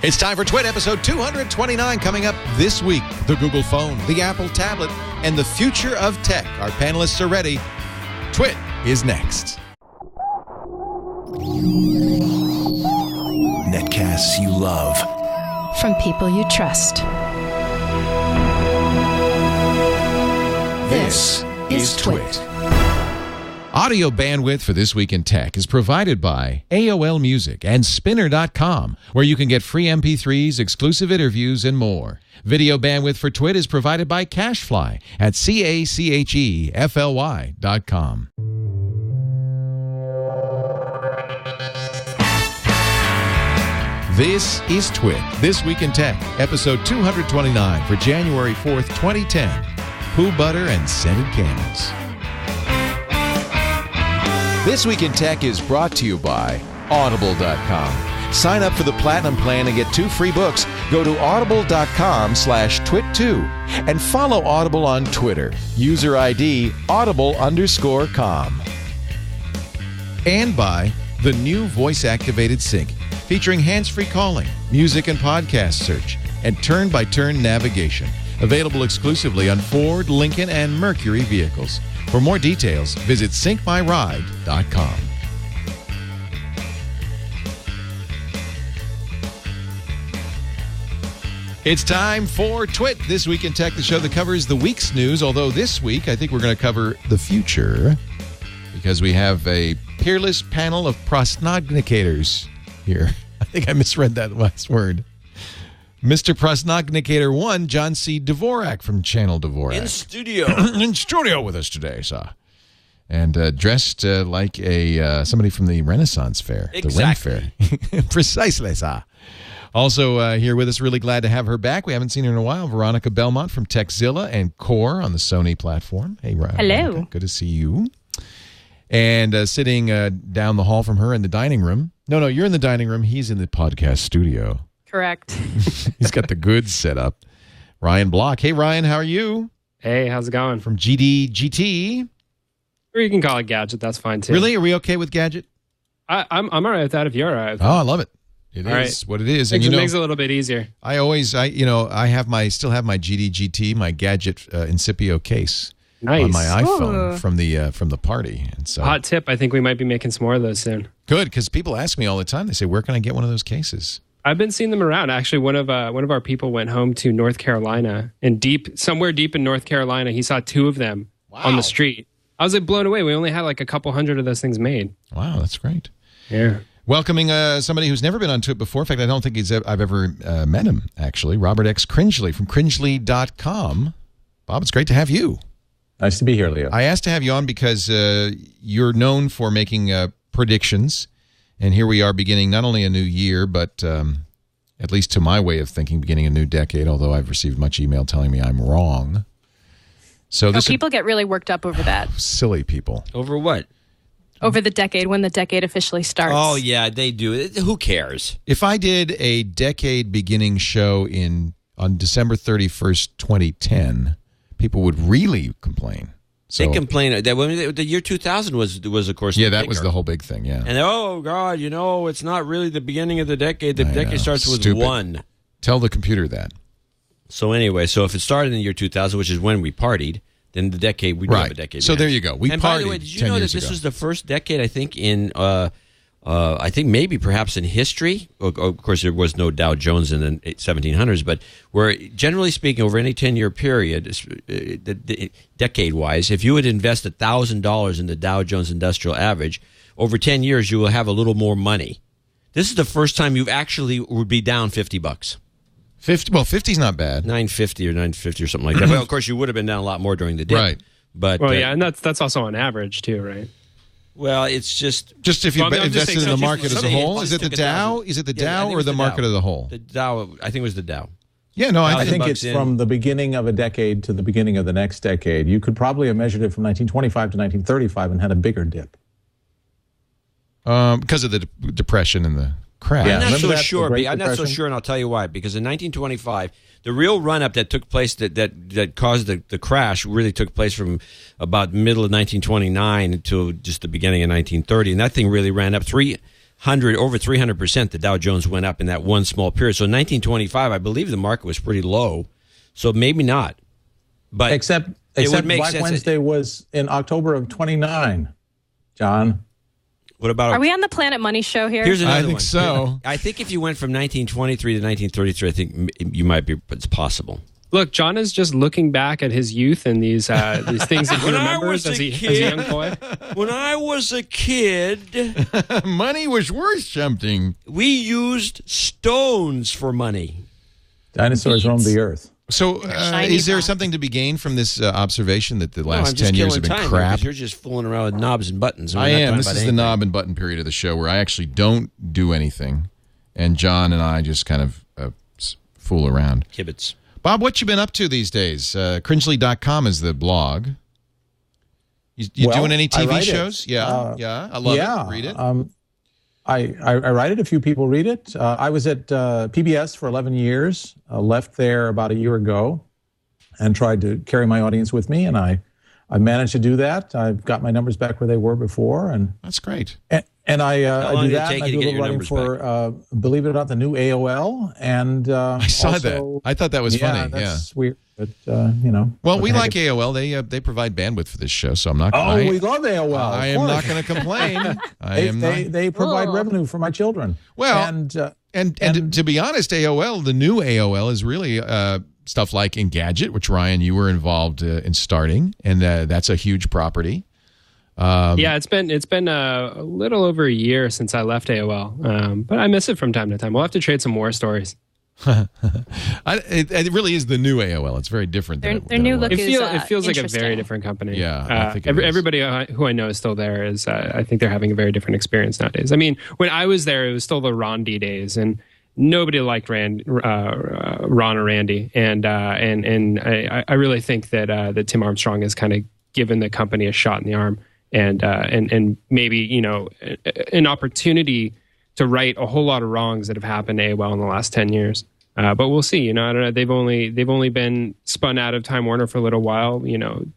It's time for TWiT episode 229 coming up this week. The Google phone, the Apple tablet, and the future of tech. Our panelists are ready. TWiT is next. Netcasts you love. From people you trust. This is TWiT. Audio bandwidth for This Week in Tech is provided by AOL Music and Spinner.com, where you can get free MP3s, exclusive interviews, and more. Video bandwidth for TWiT is provided by CacheFly at CacheFly.com. This is TWiT, This Week in Tech, episode 229 for January 4th, 2010. Pooh Butter and Scented Candles. This Week in Tech is brought to you by Audible.com. Sign up for the Platinum Plan and get 2 free books. Go to audible.com/twit2 and follow Audible on Twitter. User ID audible_com. And by the new voice-activated Sync, featuring hands-free calling, music and podcast search, and turn-by-turn navigation. Available exclusively on Ford, Lincoln, and Mercury vehicles. For more details, visit syncmyride.com. It's time for TWiT, This Week in Tech, the show that covers the week's news. Although this week, I think we're going to cover the future because we have a peerless panel of prognosticators here. I think I misread that last word. Mr. Prognosticator 1, John C. Dvorak from Channel Dvorak. In studio. In studio with us today, sir. And dressed like somebody from the Renaissance Fair. Exactly. The Ren Fair. Precisely, sir. Also here with us, really glad to have her back. We haven't seen her in a while. Veronica Belmont from Techzilla and Core on the Sony platform. Hey, Veronica. Hello. Good to see you. And sitting down the hall from her in the dining room. No, you're in the dining room. He's in the podcast studio. Correct. He's got the goods set up. Ryan Block. Hey, Ryan, how are you? Hey, how's it going? From GDGT. Or you can call it Gadget. That's fine, too. Really? Are we okay with Gadget? I'm all right with that if you're all right with that. Oh, I love it. It all is what it is. And it makes it a little bit easier. I still have my GDGT, my Gadget Incipio case on my iPhone from the party. And so, hot tip, I think we might be making some more of those soon. Good, because people ask me all the time. They say, where can I get one of those cases? I've been seeing them around. Actually, one of our people went home to North Carolina, and somewhere deep in North Carolina, he saw 2 of them on the street. I was like blown away. We only had like a couple hundred of those things made. Wow, that's great. Yeah. Welcoming somebody who's never been on TWiT before. In fact, I don't think I've ever met him, actually. Robert X. Cringely from Cringely.com. Bob, it's great to have you. Nice to be here, Leo. I asked to have you on because you're known for making predictions. And here we are beginning not only a new year, but at least to my way of thinking, beginning a new decade, although I've received much email telling me I'm wrong. So people get really worked up over that. Silly people. Over what? Over the decade, when the decade officially starts. Oh, yeah, they do. Who cares? If I did a decade beginning show on December 31st, 2010, people would really complain. So, they complain that the year 2000 was of course that was the whole big thing, yeah. And oh God, it's not really the beginning of the decade. The decade starts with Stupid. 1. Tell the computer that. So anyway, if it started in the year 2000, which is when we partied, then the decade we do have a decade. So there you go. We and partied. By the way, did you know that this was the first decade? I think I think maybe perhaps in history. Of course, there was no Dow Jones in the 1700s, but where generally speaking, over any 10-year period, decade-wise, if you would invest $1,000 in the Dow Jones Industrial Average, over 10 years you will have a little more money. This is the first time you actually would be down $50. 50. Well, 50's not bad. $9.50 or $9.50 or something like that. Well, of course, you would have been down a lot more during the dip. Right. But and that's also on average too, right? Well, it's just if you I'm just invested in the market as a whole. Is it the took Dow? Is it the Dow or the market as a whole? The Dow. I think it was the Dow. Yeah, no, I think it's from the beginning of a decade to the beginning of the next decade. You could probably have measured it from 1925 to 1935 and had a bigger dip. Because of the depression and the crash. I'm not so sure. I'm not so sure, and I'll tell you why. Because in 1925, the real run-up that took place that caused the crash really took place from about middle of 1929 until just the beginning of 1930, and that thing really ran up over 300%, the Dow Jones went up in that one small period. So in 1925, I believe the market was pretty low. So maybe not. But Except Black Wednesday was in October of 29, John. What about? Are we on the Planet Money show here? Here's another I think one. so. I think if you went from 1923 to 1933, I think you might be. It's possible. Look, John is just looking back at his youth and these things that he remembers as a young boy. When I was a kid, Money was worth something. we used stones for money. Dinosaurs roamed the earth. So, Shiny is there box. something to be gained from this observation that the I'm last just 10 years killing have been time crap? because you're just fooling around with knobs and buttons. and we're I not am. talking This about is the anything. knob and button period of the show where I actually don't do anything, and John and I just kind of fool around. Kibitz. Bob, what you been up to these days? Cringely.com is the blog. You Well, doing any I TV write it. shows? Yeah. I love it. Read it. I write it. A few people read it. I was at PBS for 11 years, left there about a year ago, and tried to carry my audience with me, and I managed to do that. I've got my numbers back where they were before, and That's great. and I long do did it that. take And I you to do a get little your writing numbers for, believe it or not, the new AOL, and I saw also, that. I thought that was funny. That's weird, but you know. Well, what we the like heck. AOL. They provide bandwidth for this show, so I'm not. Oh, we love AOL. I of am course. not going to complain. I am not. They provide revenue for my children. Well, and And to be honest, AOL, the new AOL, is really stuff like Engadget, which Ryan, you were involved in starting, and that's a huge property. Yeah, it's been a little over a year since I left AOL, but I miss it from time to time. We'll have to trade some more stories. It really is the new AOL. It's very different. Their new look It is feels like a interesting. very different company. Yeah, I think it is. everybody who I know is still there. I think they're having a very different experience nowadays. I mean, when I was there, it was still the Rondi days, and nobody liked Ron or Randy. And I really think that Tim Armstrong has kind of given the company a shot in the arm, and maybe an opportunity to right a whole lot of wrongs that have happened to AOL in the last 10 years. But we'll see. I don't know. They've only been spun out of Time Warner for a little while.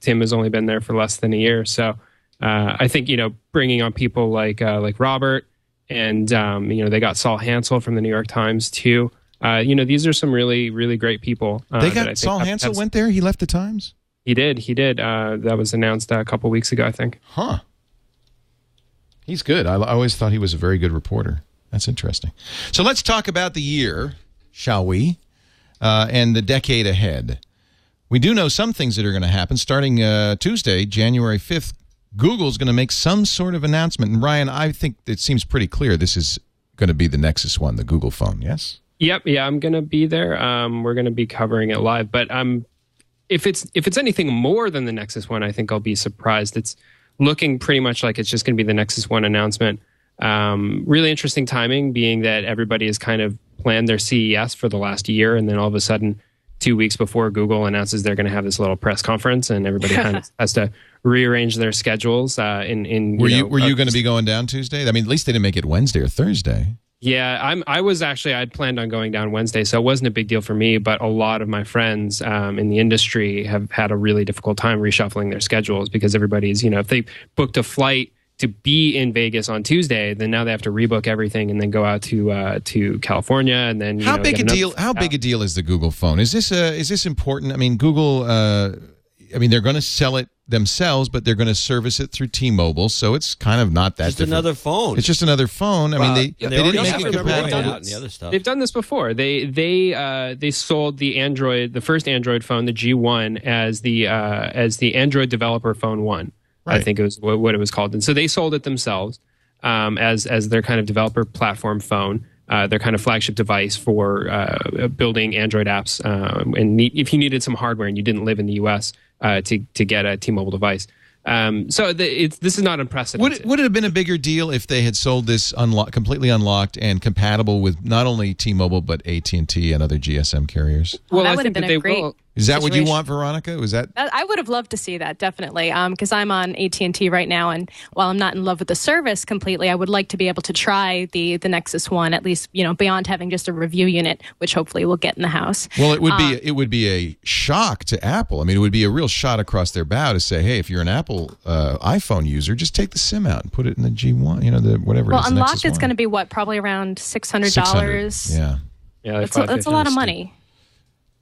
Tim has only been there for less than a year. So I think bringing on people like Robert, and they got Saul Hansel from the New York Times too. These are some really, really great people. They got Saul Hansel went there. He left the Times. He did. That was announced a couple weeks ago, I think. Huh. He's good. I always thought he was a very good reporter. That's interesting. So let's talk about the year, shall we? And the decade ahead. We do know some things that are going to happen. Starting Tuesday, January 5th, Google's going to make some sort of announcement. And Ryan, I think it seems pretty clear this is going to be the Nexus One, the Google phone, yes? Yep. Yeah, I'm going to be there. We're going to be covering it live. But if it's anything more than the Nexus One, I think I'll be surprised. It's looking pretty much like it's just going to be the Nexus One announcement. Really interesting timing, being that everybody has kind of planned their CES for the last year, and then all of a sudden, 2 weeks before Google announces they're going to have this little press conference, and everybody kind of has to rearrange their schedules. Were you going to be going down Tuesday? I mean, at least they didn't make it Wednesday or Thursday. Yeah, I'd planned on going down Wednesday, so it wasn't a big deal for me. But a lot of my friends in the industry have had a really difficult time reshuffling their schedules because everybody's, if they booked a flight to be in Vegas on Tuesday, then now they have to rebook everything and then go out to California, and then How big a deal is the Google phone? Is this important? I mean, Google. They're going to sell it themselves, but they're going to service it through T-Mobile, so it's kind of not that Just different. another phone. It's just another phone. I mean, they didn't make it compatible. And the other stuff. They've done this before. They sold the first Android phone, the G1, as the Android Developer Phone 1. Right. I think it was what it was called, and so they sold it themselves as their kind of developer platform phone, their kind of flagship device for building Android apps. And if you needed some hardware and you didn't live in the U.S. To get a T-Mobile device. This is not unprecedented. Would it have been a bigger deal if they had sold this completely unlocked and compatible with not only T-Mobile but AT&T and other GSM carriers? Well, that would have been a great Is that what you situation. want, Veronica? Was that? I would have loved to see that, definitely, because I'm on AT&T right now, and while I'm not in love with the service completely, I would like to be able to try the Nexus One, at least, beyond having just a review unit, which hopefully we'll get in the house. Well, it would be a shock to Apple. I mean, it would be a real shot across their bow to say, hey, if you're an Apple iPhone user, just take the SIM out and put it in the G1, the whatever. Well, it is, unlocked, it's going to be be probably around $600. Yeah, that's a lot of money.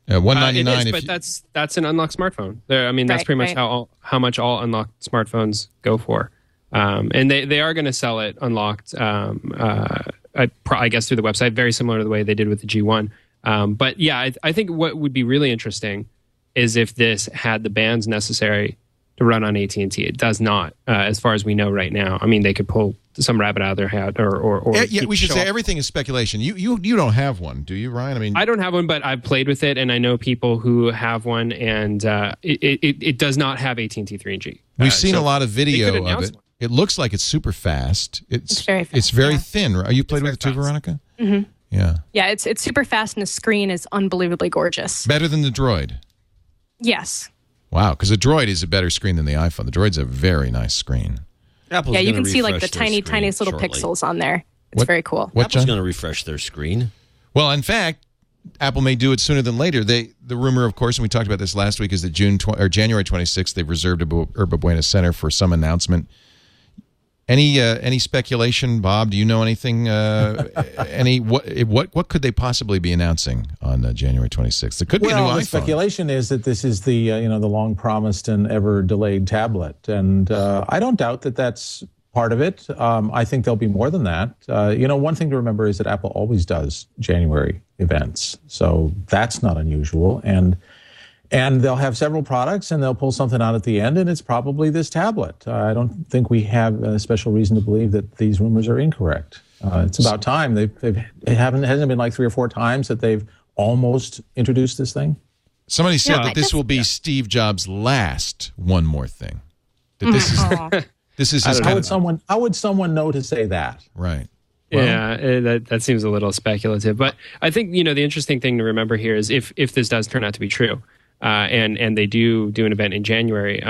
$199. But that's an unlocked smartphone. That's pretty much how much all unlocked smartphones go for. And they are going to sell it unlocked. I guess through the website, very similar to the way they did with the G1. But yeah, I think what would be really interesting is if this had the bands necessary to run on AT&T. It does not, as far as we know right now. I mean, they could pull some rabbit out of their hat, or we should say everything is speculation. You don't have one, do you, Ryan? I mean, I don't have one, but I've played with it, and I know people who have one, and it does not have AT&T 3G. We've seen a lot of video of it. It looks like it's super fast. It's very fast. It's very thin. Right? You played with it too, Veronica? Mm-hmm. Yeah. Yeah, it's super fast, and the screen is unbelievably gorgeous. Better than the Droid. Yes. Wow, because the Droid is a better screen than the iPhone. The Droid's a very nice screen. Apple's you can see the the tiniest little shortly. pixels on there. It's very cool. Apple's going to refresh their screen. Well, in fact, Apple may do it sooner than later. The rumor, of course, and we talked about this last week, is that January 26th, they've reserved Yerba Buena Center for some announcement. Any speculation, Bob? Do you know anything? What could they possibly be announcing on January 26th? There could be a new iPhone. The speculation is that this is the the long promised and ever delayed tablet, and I don't doubt that that's part of it. I think there'll be more than that. One thing to remember is that Apple always does January events, so that's not unusual. And they'll have several products, and they'll pull something out at the end, and it's probably this tablet. I don't think we have a special reason to believe that these rumors are incorrect. It's about time. It hasn't been like 3 or 4 times that they've almost introduced this thing. Somebody said that this will be Steve Jobs' last one more thing. That this is his kind of... How would someone know to say that? Right. Well, that seems a little speculative. But I think the interesting thing to remember here is if this does turn out to be true, and they do an event in January,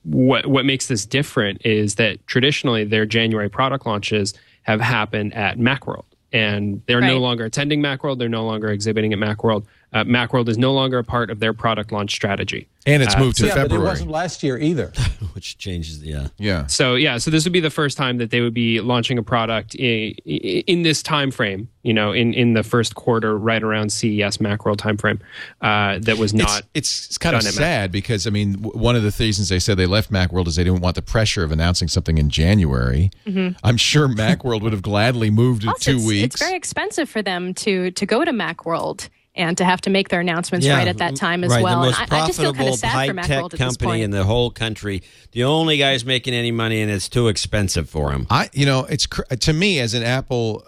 what makes this different is that traditionally their January product launches have happened at Macworld, and they're no longer attending Macworld. They're no longer exhibiting at Macworld. Macworld is no longer a part of their product launch strategy. And it's moved to February. But it wasn't last year either. Which changes, Yeah. So this would be the first time that they would be launching a product in this time frame, in the first quarter, right around CES Macworld time frame, that was not. It's kind of sad because, one of the reasons they said they left Macworld is they didn't want the pressure of announcing something in January. Mm-hmm. I'm sure Macworld would have gladly moved in 2 weeks. It's very expensive for them to go to Macworld and to have to make their announcements right at that time as well. The most and I just feel kind of sad for high-tech Macworld at this company point. in the whole country. The only guy's making any money, and it's too expensive for him. It's to me as an Apple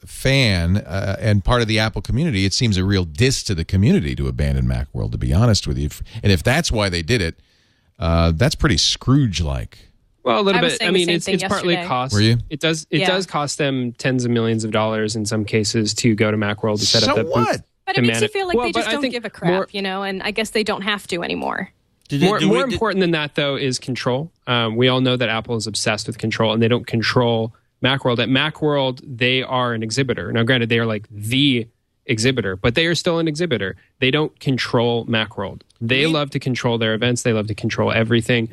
fan and part of the Apple community, it seems a real diss to the community to abandon Macworld. To be honest with you, and if that's why they did it, that's pretty Scrooge-like. Well, a little bit. It's partly cost. Were you? It does cost them tens of millions of dollars in some cases to go to Macworld to set up that booth. But it makes you feel like they just don't give a crap, and I guess they don't have to anymore. More important than that, though, is control. We all know that Apple is obsessed with control, and they don't control Macworld. At Macworld, they are an exhibitor. Now, granted, they are like the exhibitor, but they are still an exhibitor. They don't control Macworld. They love to control their events. They love to control everything.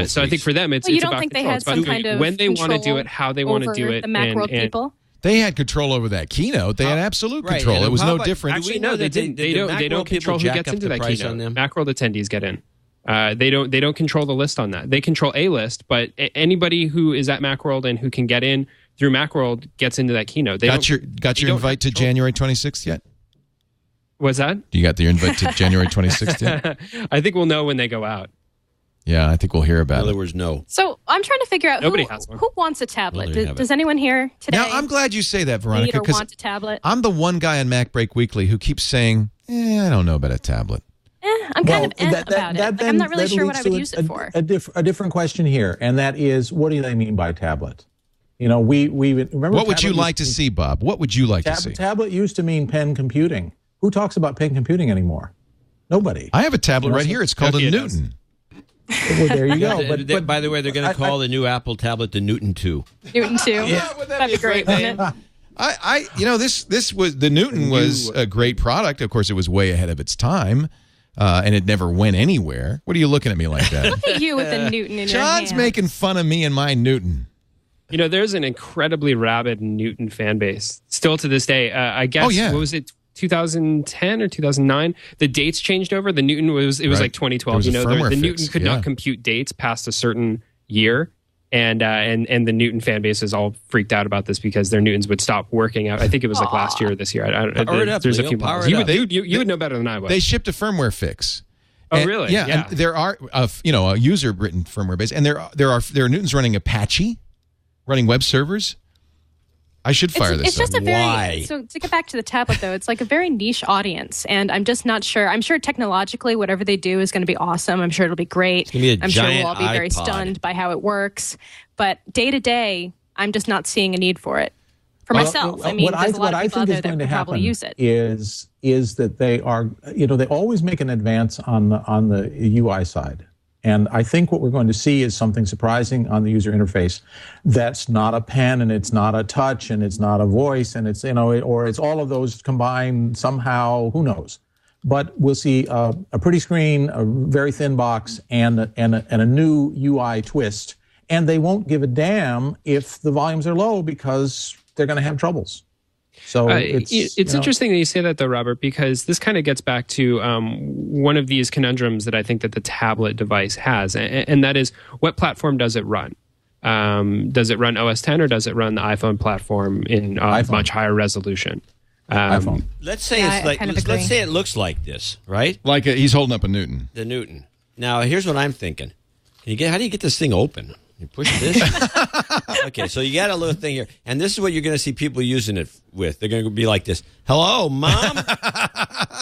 So I think for them, it's you don't about think control. they had some kind of when they want to do it, how they want to do it, the Macworld people? They had control over that keynote. They had absolute control. It was no different. Actually, no, they didn't. They don't control who gets into that keynote. Macworld attendees get in. They don't control the list on that. They control a list, but anybody who is at Macworld and who can get in through Macworld gets into that keynote. Got your invite to January 26th yet? What's that? You got your invite to January 26th yet? I think we'll know when they go out. Yeah, I think we'll hear about it. In other words, no. So I'm trying to figure out who wants a tablet. Does anyone here today? Now, I'm glad you say that, Veronica, because want a tablet? I'm the one guy on Mac Break Weekly who keeps saying, I don't know about a tablet. I'm kind of about it. I'm not really sure what I would use it for. A different question here, and that is, what do they mean by tablet? We remember. What would you like to see, Bob? What would you like to see? Tablet used to mean pen computing. Who talks about pen computing anymore? Nobody. I have a tablet right here. It's called a Newton. Well, there you go. But by the way, they're going to call the new Apple tablet the Newton 2. Newton 2. That'd be great, wouldn't it? This was the Newton was a great product. Of course, it was way ahead of its time, and it never went anywhere. What are you looking at me like that? Look at you with the Newton in your hand. John's making fun of me and my Newton. You know, there's an incredibly rabid Newton fan base still to this day. I guess, what was it, 2010 or 2009? The dates changed over. The Newton was like 2012. You know, the Newton could not compute dates past a certain year. And the Newton fan base is all freaked out about this because their Newtons would stop working out. I think it was like last year or this year. There's a few months. You would know better than I would. They shipped a firmware fix. Oh, really? Yeah. And there are a user-written firmware base, and there are Newtons running Apache, running web servers. I should fire this. It's just a very. Why? So to get back to the tablet, though, it's like a very niche audience, and I'm just not sure. I'm sure technologically, whatever they do is going to be awesome. I'm sure it'll be great. It's gonna be a I'm sure giant we'll all be very iPod. stunned by how it works. But day to day, I'm just not seeing a need for it for myself. I mean, there's a lot of people out there that would probably use it. Is that they are, they always make an advance on the UI side. And I think what we're going to see is something surprising on the user interface that's not a pen and it's not a touch and it's not a voice and it's, or it's all of those combined somehow, who knows. But we'll see a pretty screen, a very thin box, and a new UI twist. And they won't give a damn if the volumes are low because they're going to have troubles. So it's interesting that you say that, though, Robert, because this kind of gets back to one of these conundrums that I think that the tablet device has, and that is, what platform does it run? Does it run OS X or does it run the iPhone platform in much higher resolution? iPhone. Let's say let's say it looks like this, right? Like he's holding up a Newton. The Newton. Now, here's what I'm thinking. How do you get this thing open? You push this. Okay, so you got a little thing here, and this is what you're going to see people using it with. They're going to be like this. Hello, Mom.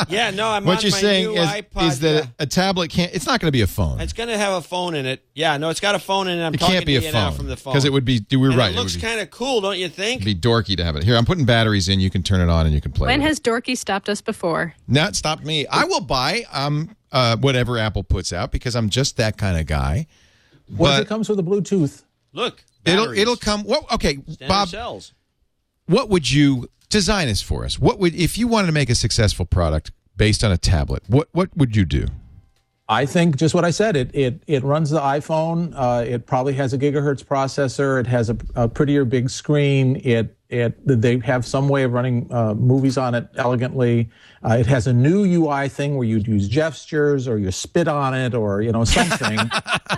Yeah, no, I'm what on you're my saying new is, iPod. is that a tablet can't. It's not going to be a phone. It's going to have a phone in it. Yeah, no, it's got a phone in it. It can't be a phone from the phone because it would be. We're right. It looks kind of cool, don't you think? It'd be dorky to have it here. I'm putting batteries in. You can turn it on and you can play. When with has dorky stopped us before? Not stopped me. I will buy whatever Apple puts out because I'm just that kind of guy. What if it comes with a Bluetooth? Look, it'll come. Well, okay, Standard Bob. cells. What would you design this for us? What would, if you wanted to make a successful product based on a tablet? What would you do? I think just what I said. It runs the iPhone. It probably has a gigahertz processor. It has a prettier big screen. They have some way of running movies on it elegantly. It has a new UI thing where you'd use gestures or you spit on it or something.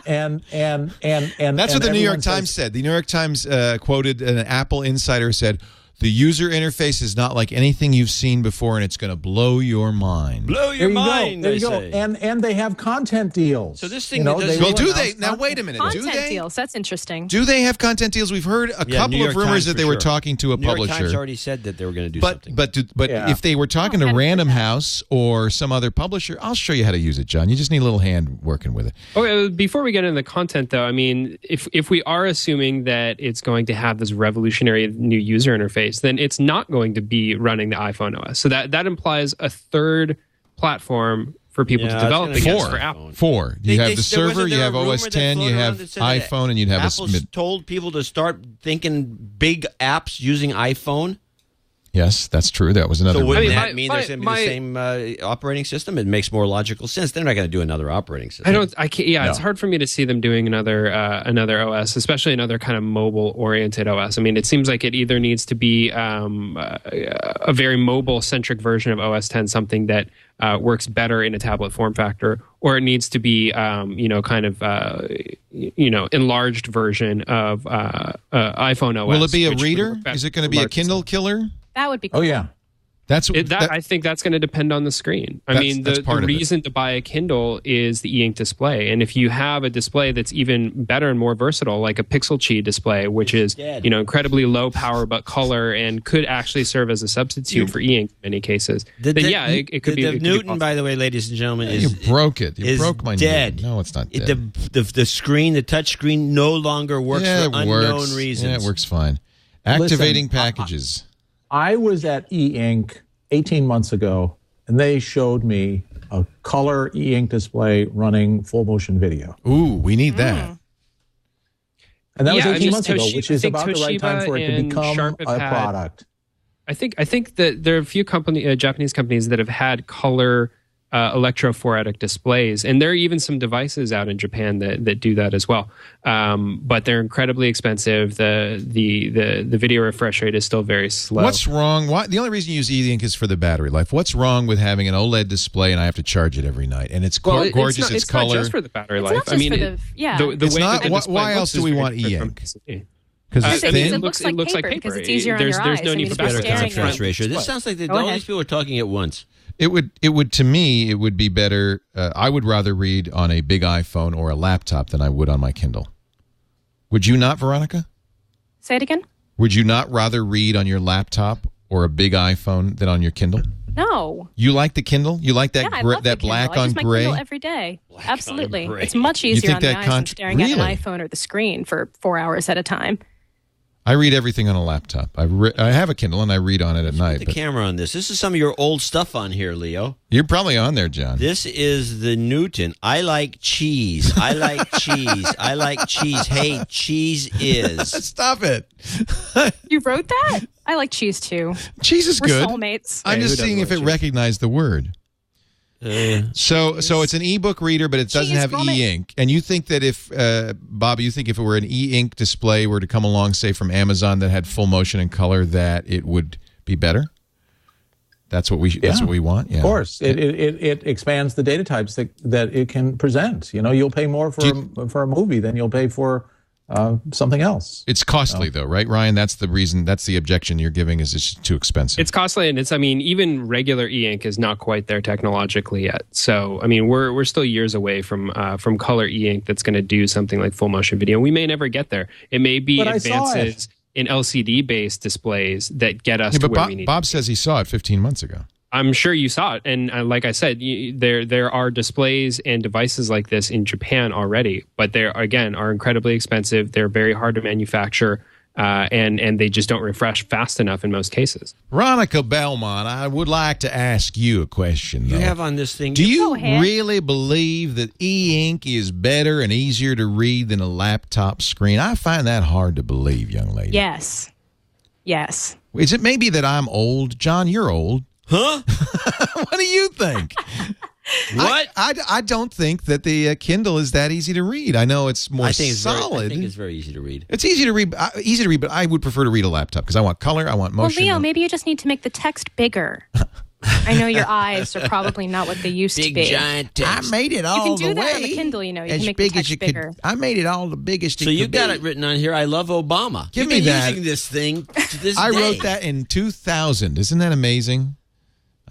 and that's what the New York Times said. The New York Times quoted an Apple insider said, "The user interface is not like anything you've seen before, and it's going to blow your mind." Blow your mind. There you go. And they have content deals. So this thing, do they? Now wait a minute. Content deals. That's interesting. Do they have content deals? We've heard a couple of rumors that they were talking to a publisher. New York Times already said that they were going to do something. But if they were talking to Random House or some other publisher, I'll show you how to use it, John. You just need a little hand working with it. Okay, before we get into the content, though, I mean, if we are assuming that it's going to have this revolutionary new user interface, then it's not going to be running the iPhone OS. So that implies a third platform for people to develop against for Apple. Four. You have the server, you have OS X, you have iPhone, and you'd have Apple's told people to start thinking big apps using iPhone. Yes, that's true. That was another. So wouldn't that mean there's going to be the same operating system? It makes more logical sense. They're not going to do another operating system. I can't. Yeah, no. It's hard for me to see them doing another OS, especially another kind of mobile-oriented OS. I mean, it seems like it either needs to be a very mobile-centric version of OS X, something that works better in a tablet form factor, or it needs to be enlarged version of iPhone OS. Will it be a reader? Is it going to be a Kindle killer? That would be cool. Oh, yeah. I think that's going to depend on the screen. I mean, the reason to buy a Kindle is the e-ink display. And if you have a display that's even better and more versatile, like a Pixel Qi display, which is incredibly low power but color and could actually serve as a substitute for e-ink in many cases, it could be. The Newton, by the way, ladies and gentlemen, you broke it. You broke my dead. Newton. No, it's not dead. The screen, the touch screen, no longer works for unknown reasons. Yeah, it works fine. Activating packages. I was at e-ink 18 months ago, and they showed me a color e-ink display running full motion video. Ooh, we need that. And that was Yeah, 18 months ago, Toshiba- which is I think about the right time for it to Toshiba become and a Sharp have had- product. I think that there are a few Japanese companies that have had color electrophoretic displays, and there are even some devices out in Japan that do that as well. But they're incredibly expensive. The video refresh rate is still very slow. What's wrong? The only reason you use e-ink is for the battery life. What's wrong with having an OLED display and I have to charge it every night? And it's gorgeous. It's color. Not just for the battery It's life. not just for the It's way not. that the display Why else looks do is we very want different from e-ink? LCD. Because it's Because thin. it looks like paper because it's easier on There's your no eyes. need I for mean, better just staring at Contrast it. ratio. This sounds like Go all ahead. these people are talking at once. It would to me, it would be better. I would rather read on a big iPhone or a laptop than I would on my Kindle. Would you not, Veronica? Say it again? Would you not rather read on your laptop or a big iPhone than on your Kindle? No. You like the Kindle? You like that Yeah, I love that the black Kindle. I on use my gray? Kindle every day. Absolutely. gray. It's much You easier think on the that eyes than staring at really? an iPhone or the screen for 4 hours at a time. I read everything on a laptop. I have a Kindle and I read on it at night. Put the But camera on this. This is some of your old stuff on here, Leo. you're probably on there, John. This is the Newton. I like cheese. I like cheese. I like cheese. Hey, cheese is. Stop it. You wrote that? I like cheese too. Cheese is We're good. soulmates. I'm Hey, just who seeing if doesn't it like cheese? recognized the word. So it's an ebook reader, but it doesn't Cheese have vomit. e-ink. And you think that if Bob, you think if it were an e-ink display were to come along, say from Amazon that had full motion and color, that it would be better? That's what we. That's Yeah. what we want. Yeah. Of course, it expands the data types that it can present. You know, you'll pay more for a movie than you'll pay for something else. It's costly though, right, Ryan? That's the reason. That's the objection you're giving. Is it's too expensive. It's costly, and even regular e-ink is not quite there technologically yet. So, I mean, we're still years away from color e-ink that's going to do something like full motion video. We may never get there. It may be But I saw it. advances in LCD-based displays that get us Yeah, to but where we need. Bob says he saw it 15 months ago. I'm sure you saw it, and like I said, there are displays and devices like this in Japan already, but they again are incredibly expensive. They're very hard to manufacture, and they just don't refresh fast enough in most cases. Veronica Belmont, I would like to ask you a question. You though. have on this thing. Do you Go ahead. really believe that e-ink is better and easier to read than a laptop screen? I find that hard to believe, young lady. Yes. Yes. Is it maybe that I'm old? John, you're old. Huh? What do you think? What? I don't think that the Kindle is that easy to read. I know it's more I think it's solid. I think it's very easy to read. It's easy to read, but I would prefer to read a laptop because I want color, I want Well, motion. Leo, maybe you just need to make the text bigger. I know your eyes are probably not what they used to be. giant I made it all You can do the that way on the Kindle, you know. You as can make the big as text you bigger. could. I made it all the biggest. So it you could got be. it written on here. I love Obama. Give You've me been that. using this thing to this I day. wrote that in 2000. Isn't that amazing?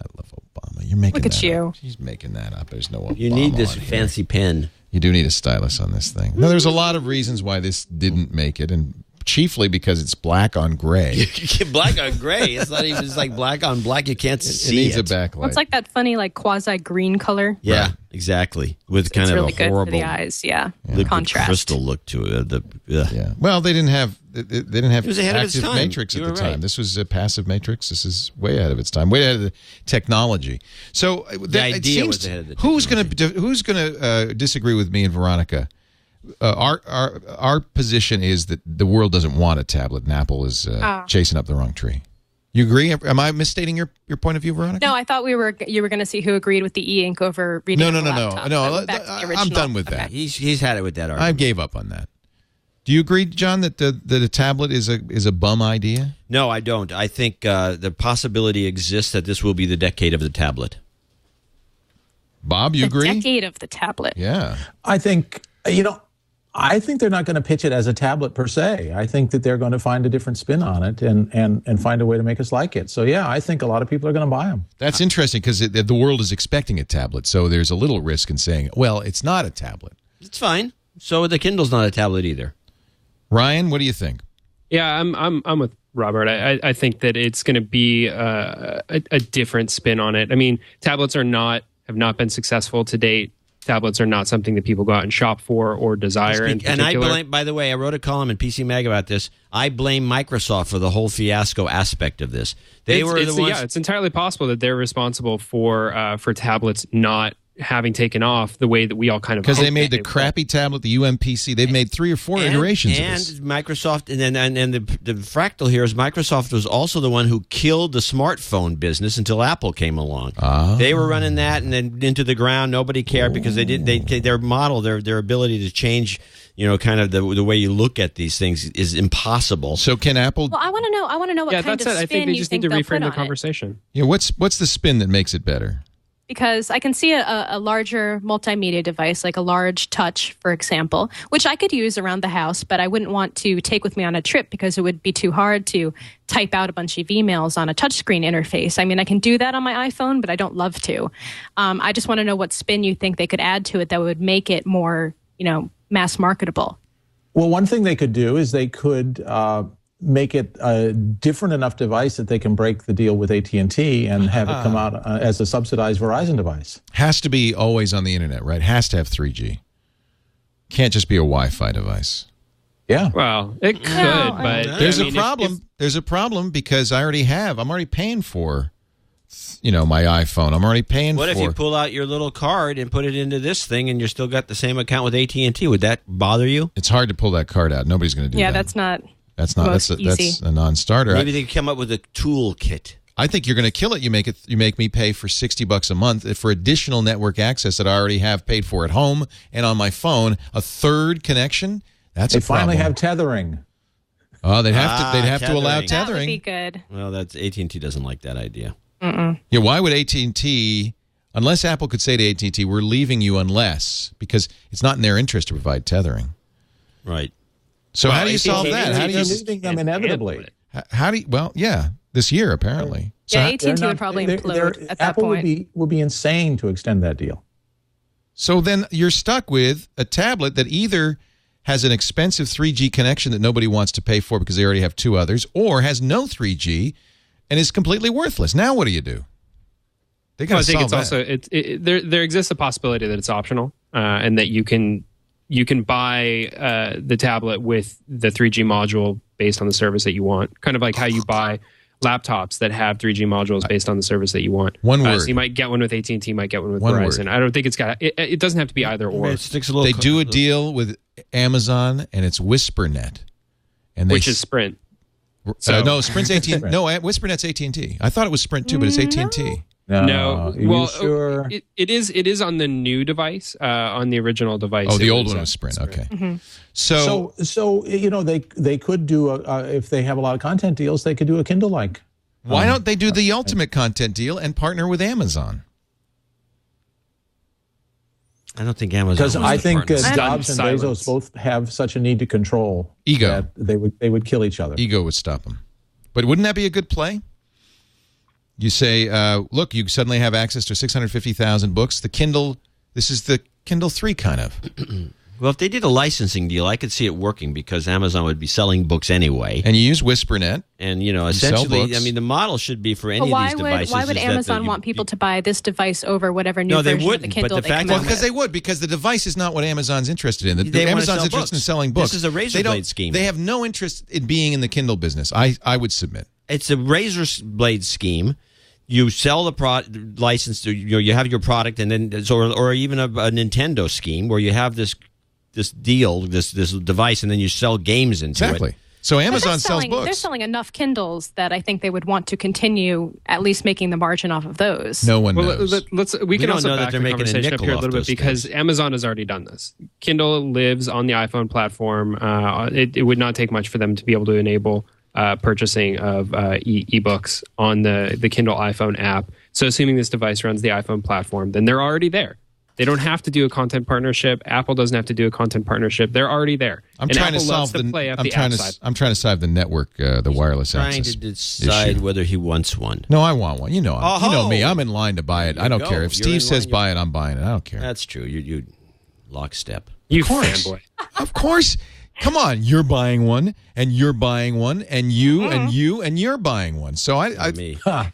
I love Obama. You're making Look at that you. up. She's making that up. There's no Obama. You need this on here. fancy pen. You do need a stylus on this thing. Now, there's a lot of reasons why this didn't make it, and chiefly because it's black on gray. Black on gray. It's not even. It's like black on black. You can't It see needs it. a backlight. Well, it's like that funny, like quasi green color. Yeah, exactly. With kind It's of really a good horrible for the eyes. Yeah. liquid Contrast. crystal look to it. Yeah. Well, they didn't have It was ahead of its active time. matrix at You the were time. right. This was a passive matrix. This is way ahead of its time. Way ahead of the technology. So The idea was ahead of the who's going to disagree with me and Veronica? Our position is that the world doesn't want a tablet, and Apple is chasing up the wrong tree. You agree? Am I misstating your point of view, Veronica? No, I thought you were going to see who agreed with the e-ink over reading on the laptop. I went back to the I'm original. done with Okay. that. He's had it with that I argument. gave up on that. Do you agree, John, that the tablet is a bum idea? No, I don't. I think the possibility exists that this will be the decade of the tablet. Bob, you The agree? decade of the tablet. Yeah. I think they're not going to pitch it as a tablet per se. I think that they're going to find a different spin on it and find a way to make us like it. So, yeah, I think a lot of people are going to buy them. That's interesting because the world is expecting a tablet, so there's a little risk in saying, well, it's not a tablet. It's fine. So the Kindle's not a tablet either. Ryan, what do you think? Yeah, I'm with Robert. I think that it's going to be a different spin on it. I mean, tablets have not been successful to date. tablets are not something that people go out and shop for or desire in particular. And I blame, by the way, I wrote a column in PC Mag about this. I blame Microsoft for the whole fiasco aspect of this. They were the ones. Yeah, it's entirely possible that they're responsible for tablets not having taken off the way that we all kind of, because they made the crappy tablet, the UMPC. They've made 3 or 4 iterations of this. And Microsoft, and the fractal here is Microsoft was also the one who killed the smartphone business until Apple came along. They were running that and then into the ground. Nobody cared because their model, their ability to change, kind of the way you look at these things is impossible. So can Apple? Well, I want to know what kind of spin I think they just need to reframe the it. conversation. Yeah, what's the spin that makes it better? Because I can see a larger multimedia device, like a large touch, for example, which I could use around the house, but I wouldn't want to take with me on a trip because it would be too hard to type out a bunch of emails on a touchscreen interface. I mean, I can do that on my iPhone, but I don't love to. I just want to know what spin you think they could add to it that would make it more, mass marketable. Well, one thing they could do is they could make it a different enough device that they can break the deal with AT&T and have it come out as a subsidized Verizon device. Has to be always on the internet, right? Has to have 3G. Can't just be a Wi-Fi device. Yeah. Well, it could, but there's a problem. There's a problem because I'm already paying for, my iPhone. I'm already paying for. What if you pull out your little card and put it into this thing and you're still got the same account with AT&T? Would that bother you? It's hard to pull that card out. Nobody's going to do that. Yeah, that's not. That's a non-starter. Maybe they can come up with a toolkit. I think you're going to kill it. You make me pay for $60 a month for additional network access that I already have paid for at home and on my phone. A third connection. That's a problem. They finally have tethering. Oh, they'd have to allow tethering. That would be good. Well, AT&T doesn't like that idea. Yeah, why would AT&T? Unless Apple could say to AT&T, "We're leaving you unless," because it's not in their interest to provide tethering. Right. So how do you solve that? How do you losing them inevitably? This year apparently? So AT&T would probably implode at that Apple point. would be insane to extend that deal. So then you're stuck with a tablet that either has an expensive 3G connection that nobody wants to pay for because they already have 2 others, or has no 3G and is completely worthless. Now what do you do? They got to solve that. Also there exists a possibility that it's optional and that you can buy the tablet with the 3G module based on the service that you want. Kind of like how you buy laptops that have 3G modules based on the service that you want. One word. So you might get one with AT&T, you might get one with Verizon. I don't think it doesn't have to be either or. They do a deal with Amazon and it's WhisperNet. Which is Sprint. No, Sprint's AT&T. No, WhisperNet's AT&T. I thought it was Sprint too, but it's AT&T. No. Well, sure? it is on the new device. On the original device. Oh, the old one was Sprint. Okay. Mm-hmm. So they could do if they have a lot of content deals, they could do a Kindle-like. Why don't they do the ultimate content deal and partner with Amazon? I don't think Amazon. Because I think Jobs and Bezos both have such a need to control ego that they would kill each other. Ego would stop them. But wouldn't that be a good play? You say, look, you suddenly have access to 650,000 books. The Kindle, this is the Kindle 3 kind of. Well, if they did a licensing deal, I could see it working because Amazon would be selling books anyway. And you use WhisperNet. And, essentially, I mean, the model should be for any of these devices. Why would Amazon want people to buy this device over whatever new version of the Kindle they come out with? Because they would, because the device is not what Amazon's interested in. Amazon's interested in selling books. This is a razor blade scheme. They have no interest in being in the Kindle business, I would submit. It's a razor blade scheme. You sell the license to you have your product, and then or even a Nintendo scheme where you have this deal, this device, and then you sell games into it. So Amazon sells books. They're selling enough Kindles that I think they would want to continue at least making the margin off of those. No one knows. We can also back the conversation up here a little bit because Amazon has already done this. Kindle lives on the iPhone platform. It would not take much for them to be able to enable purchasing of ebooks on the Kindle iPhone app. So assuming this device runs the iPhone platform, then they're already there. They don't have to do a content partnership. Apple doesn't have to do a content partnership. They're already there. I'm trying to solve the network, the wireless access. Trying to decide issue. whether he wants one. No, I want one. You know me. I'm in line to buy it. I don't care if Steve says buy it. I'm buying it. I don't care. That's true. You lockstep. You fanboy. Of course. Come on, you're buying one, and you're buying one, and you, and you, and you're buying one. So Me. Huh?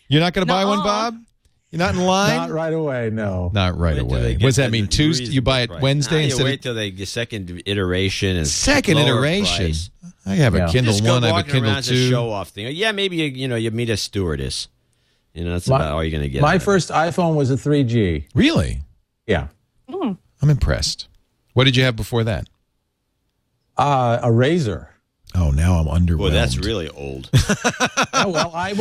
You're not going to buy one, Bob? You're not in line? Not right away, no. Not right Wait till they away. get What does that to mean? the Tuesday? You buy it reasonable price. Wednesday You instead wait of... till they get second iteration. And Second lower iteration? price. I have a Yeah. Kindle Just go 1, I have a walking Kindle around as 2. a show-off thing. Yeah, maybe you meet a stewardess. That's about all you're going to get. My first iPhone was a 3G. Really? Yeah. I'm impressed. What did you have before that? A Razor. Oh, now I'm underwhelmed. Boy, that's really old. Oh, well, I am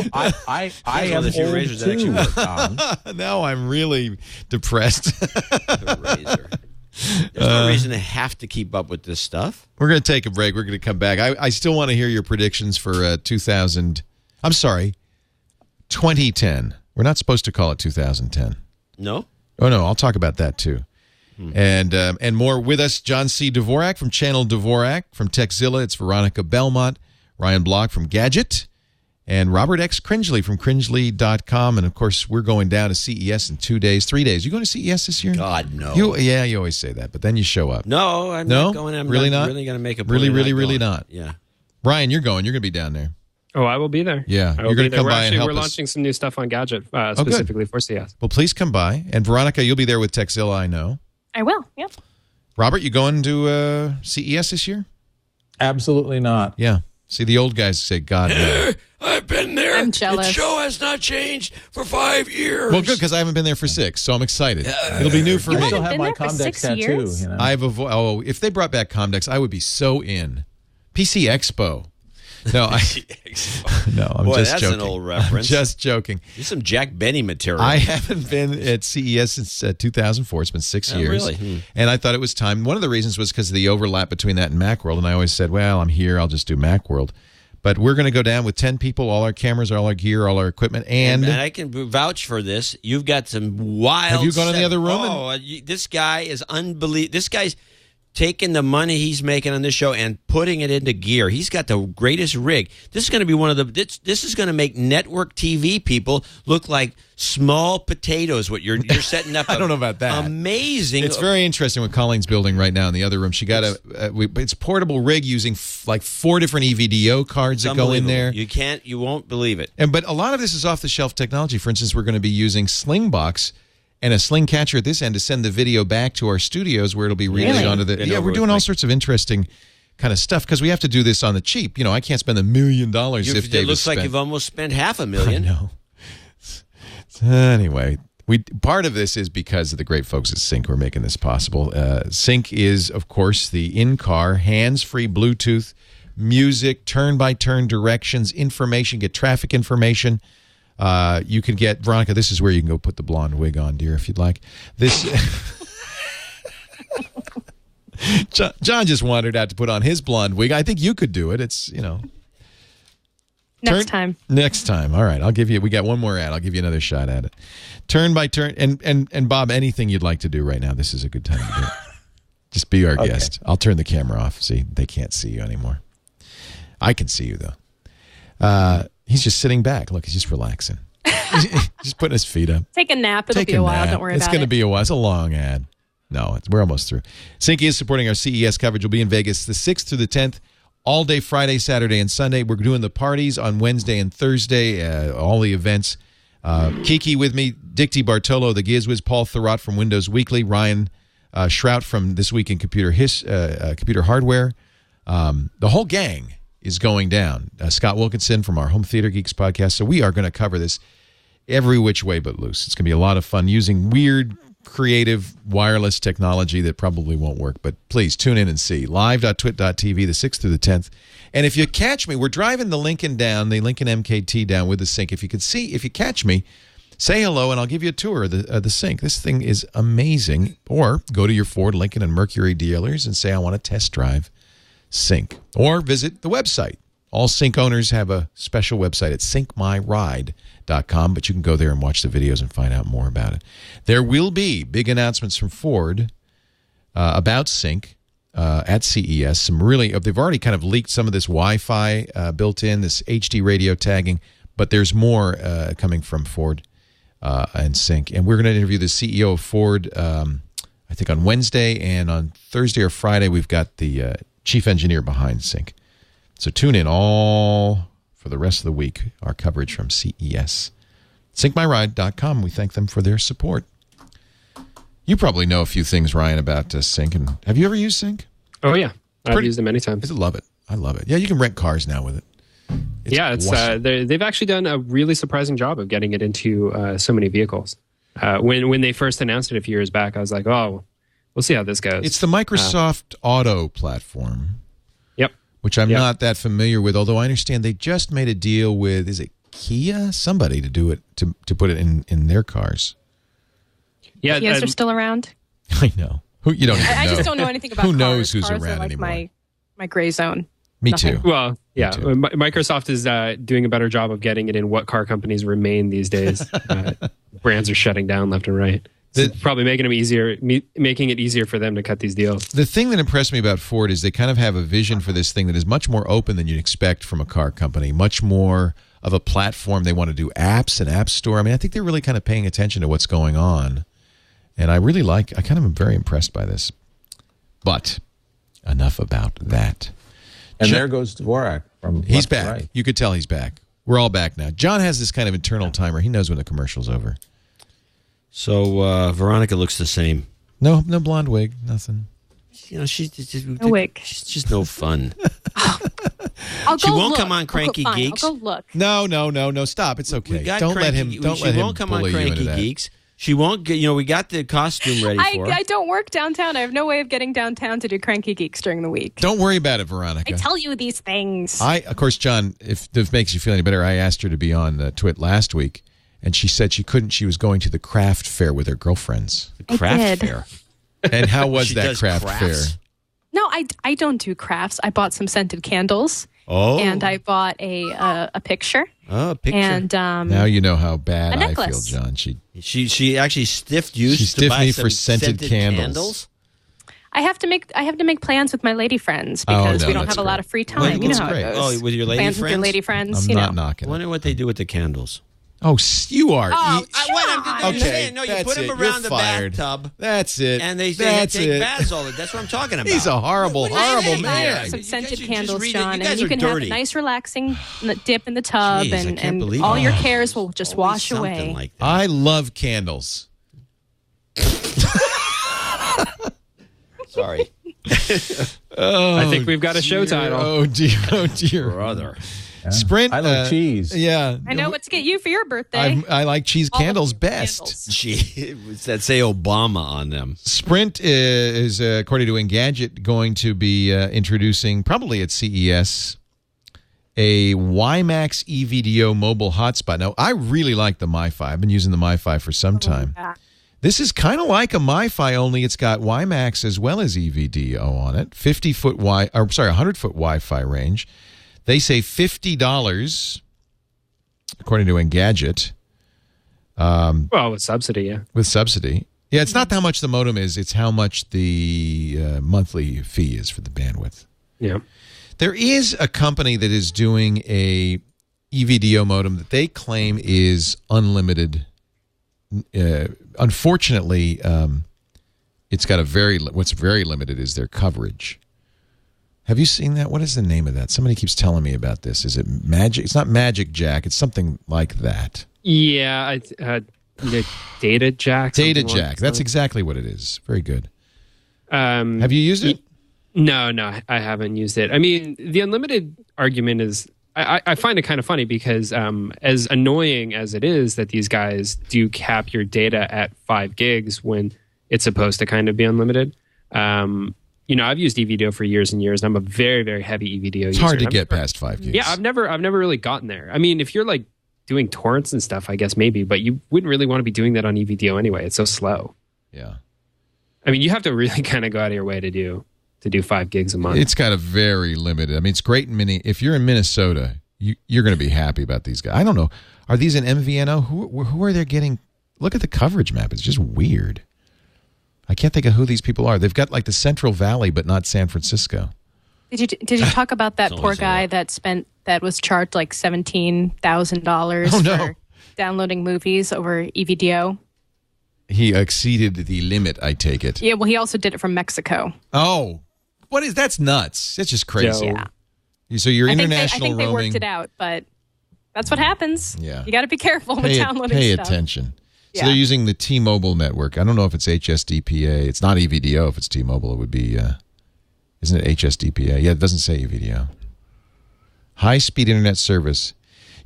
a few old razors that too, actually work. Tom. Now I'm really depressed. The Razor. There's no reason to have to keep up with this stuff. We're going to take a break. We're going to come back. I still want to hear your predictions for 2010. We're not supposed to call it 2010. No? Oh, no, I'll talk about that too. And more with us, John C. Dvorak from Channel Dvorak. From Techzilla, it's Veronica Belmont, Ryan Block from Gadget, and Robert X. Cringely from Cringely.com. And, of course, we're going down to CES in 3 days. You going to CES this year? God, no. You always say that, but then you show up. No, I'm No? not going. I'm Really not not? really going to make a point Really, of really, not really going. not. Yeah. Brian, you're going. You're going to be down there. Oh, I will be there. Yeah, I will you're gonna be there. come We're by and help we're us. launching some new stuff on Gadget good. specifically for CS. Well, please come by. And, Veronica, you'll be there with Techzilla, I know. I will. Yep. Robert, you going to CES this year? Absolutely not. Yeah. See, the old guys say, God, no. I've been there. I'm jealous. The show has not changed for 5 years. Well, good, because I haven't been there for 6, so I'm excited. It'll be new for I me. still have been my there for Comdex 6 tattoo. years? You know? If they brought back Comdex, I would be so in. PC Expo. No, I'm Boy, just that's joking. an old reference. I'm just joking. There's some Jack Benny material. I haven't been at CES since 2004. It's been 6 years. Really? And I thought it was time. One of the reasons was because of the overlap between that and Macworld. And I always said, well, I'm here. I'll just do Macworld. But we're going to go down with 10 people, all our cameras, all our gear, all our equipment. And I can vouch for this. You've got some wild. Have you gone in the other room? Oh, this guy is unbelievable. This guy's taking the money he's making on this show and putting it into gear. He's got the greatest rig. This is going to be one of the. This is going to make network TV people look like small potatoes. What you're setting up. I don't know about that. Amazing. It's very interesting what Colleen's building right now in the other room. She got it's portable rig using like 4 different EVDO cards that go in there. You won't believe it. But a lot of this is off the shelf technology. For instance, we're going to be using Slingbox and a sling catcher at this end to send the video back to our studios where it'll be relayed onto the. Yeah, we're doing all sorts of interesting kind of stuff because we have to do this on the cheap. I can't spend $1 million if It looks like you've almost spent $500,000. No. Anyway, part of this is because of the great folks at Sync who are making this possible. Sync is, of course, the in-car, hands-free Bluetooth, music, turn-by-turn directions, information, get traffic information. You can get, Veronica, this is where you can go put the blonde wig on, dear, if you'd like. This. John just wandered out to put on his blonde wig. I think you could do it. It's, Next time. Next time. All right. I'll give you, we got one more ad. I'll give you another shot at it. Turn by turn. And Bob, anything you'd like to do right now, this is a good time to do it. Just be our guest. I'll turn the camera off. See, they can't see you anymore. I can see you, though. He's just sitting back. Look, he's just relaxing. Just putting his feet up. Take a nap. It'll be a while. Don't worry about it. It's going to be a while. It's a long ad. No, we're almost through. Sync is supporting our CES coverage. We'll be in Vegas the 6th through the 10th, all day Friday, Saturday, and Sunday. We're doing the parties on Wednesday and Thursday, all the events. Kiki with me, Dick Bartolo, the Gizwiz, Paul Thurrott from Windows Weekly, Ryan Shrout from This Week in Computer Hardware. The whole gang is going down. Scott Wilkinson from our Home Theater Geeks podcast. So we are going to cover this every which way but loose. It's going to be a lot of fun using weird, creative wireless technology that probably won't work. But please tune in and see. Live.twit.tv the 6th through the 10th. And if you catch me, we're driving the Lincoln MKT down with the Sync. If you catch me, say hello and I'll give you a tour of the Sync. This thing is amazing. Or go to your Ford, Lincoln, and Mercury dealers and say, I want to test drive Sync. Or visit the website. All Sync owners have a special website at syncmyride.com, but you can go there and watch the videos and find out more about it. There will be big announcements from Ford about Sync at CES. They've already kind of leaked some of this Wi-Fi built in, this HD radio tagging, but there's more coming from Ford and Sync. And we're going to interview the CEO of Ford, I think on Wednesday, and on Thursday or Friday, we've got the chief engineer behind Sync. So tune in all for the rest of the week, our coverage from CES syncmyride.com. We thank them for their support. You probably know a few things, Ryan, about Sync. And have you ever used Sync? Oh, yeah. I've used it many times. I love it. I love it. Yeah, you can rent cars now with it. It's awesome. They've actually done a really surprising job of getting it into so many vehicles. When they first announced it a few years back, I was like, oh, we'll see how this goes. It's the Microsoft Auto platform. Yep. Which I'm not that familiar with, although I understand they just made a deal with, is it Kia? Somebody to do it, to put it in their cars. Yeah, Kias are still around. I know. You don't even know. I just don't know anything about Who cars. knows who's Cars around are like anymore? My gray zone. Me Nothing. too. Well, yeah. too. Microsoft is doing a better job of getting it in what car companies remain these days. Brands are shutting down left and right. It's probably making it easier for them to cut these deals. The thing that impressed me about Ford is they kind of have a vision for this thing that is much more open than you'd expect from a car company, much more of a platform. They want to do apps and app store. I mean, I think they're really kind of paying attention to what's going on. And I kind of am very impressed by this. But enough about that. And there goes Dvorak from He's left to back. right. You could tell he's back. We're all back now. John has this kind of internal timer. He knows when the commercial's over. So Veronica looks the same. No blonde wig, nothing. She's just no fun. She won't come on Cranky Geeks. I'll go look. No. Stop. It's okay. Don't let him. Don't she let him won't come on bully you Cranky into that. Geeks. She won't get. We got the costume ready for her. I don't work downtown. I have no way of getting downtown to do Cranky Geeks during the week. Don't worry about it, Veronica. I tell you these things. Of course, John, if it makes you feel any better, I asked her to be on TWiT last week, and she said she couldn't. She was going to the craft fair with her girlfriends. The craft fair. And how was that craft fair? No, I don't do crafts. I bought some scented candles. Oh. And I bought a picture. Oh, a picture. And now you know how bad I feel, necklace. John. She actually stiffed you. She stiffed me for scented candles. I have to make plans with my lady friends because we don't have a lot of free time. You know how it goes. Oh, with your lady plans friends? with your lady friends. I'm not knocking I wonder what they do with the candles. Oh, you are. Okay, no, you put them around the bathtub. That's it. And they take baths all the time. That's what I'm talking about. He's a horrible man. Some scented candles, John, you and you can have a nice relaxing dip in the tub, and all your cares will just wash away. Like that. I love candles. Sorry. I think we've got a show title. Oh dear, brother. Yeah. Sprint. I love cheese. Yeah. I know what to get you for your birthday. I like cheese candles best. Candles. That say Obama on them. Sprint is according to Engadget, going to be introducing, probably at CES, a WiMAX eVDO mobile hotspot. Now, I really like the MiFi. I've been using the MiFi for some time. This is kind of like a MiFi, only it's got WiMAX as well as eVDO on it. 100-foot Wi-Fi range. They say $50, according to Engadget. Well, with subsidy, yeah. With subsidy. Yeah, it's not how much the modem is, it's how much the monthly fee is for the bandwidth. Yeah. There is a company that is doing a eVDO modem that they claim is unlimited. Unfortunately, it's got what's very limited is their coverage. Have you seen that? What is the name of that? Somebody keeps telling me about this. Is it Magic? It's not Magic Jack. It's something like that. Yeah, Data Jack. Data Jack. That's exactly what it is. Very good. Have you used it? No, I haven't used it. I mean, the unlimited argument is, I find it kind of funny because as annoying as it is that these guys do cap your data at 5 gigs when it's supposed to kind of be unlimited. I've used eVDO for years and years, and I'm a very, very heavy eVDO user. It's hard to get past 5 gigs. Yeah, I've never really gotten there. I mean, if you're like doing torrents and stuff, I guess maybe, but you wouldn't really want to be doing that on eVDO anyway. It's so slow. Yeah. I mean, you have to really kind of go out of your way to do 5 gigs a month. It's got a very limited. I mean, it's great if you're in Minnesota, you're going to be happy about these guys. I don't know. Are these in MVNO? Who are they getting? Look at the coverage map. It's just weird. I can't think of who these people are. They've got like the Central Valley, but not San Francisco. Did you talk about that poor guy that was charged like $17,000 for downloading movies over eVDO? He exceeded the limit, I take it. Yeah, well, he also did it from Mexico. Oh, that's nuts. That's just crazy. Yeah. So your international I think they roaming. worked it out, but That's what happens. Yeah. You got to be careful with downloading pay stuff. attention. So Yeah. they're using the T-Mobile network. I don't know if it's HSDPA. It's not EVDO. If it's T-Mobile, it would be, isn't it HSDPA? Yeah, it doesn't say EVDO. High-speed internet service.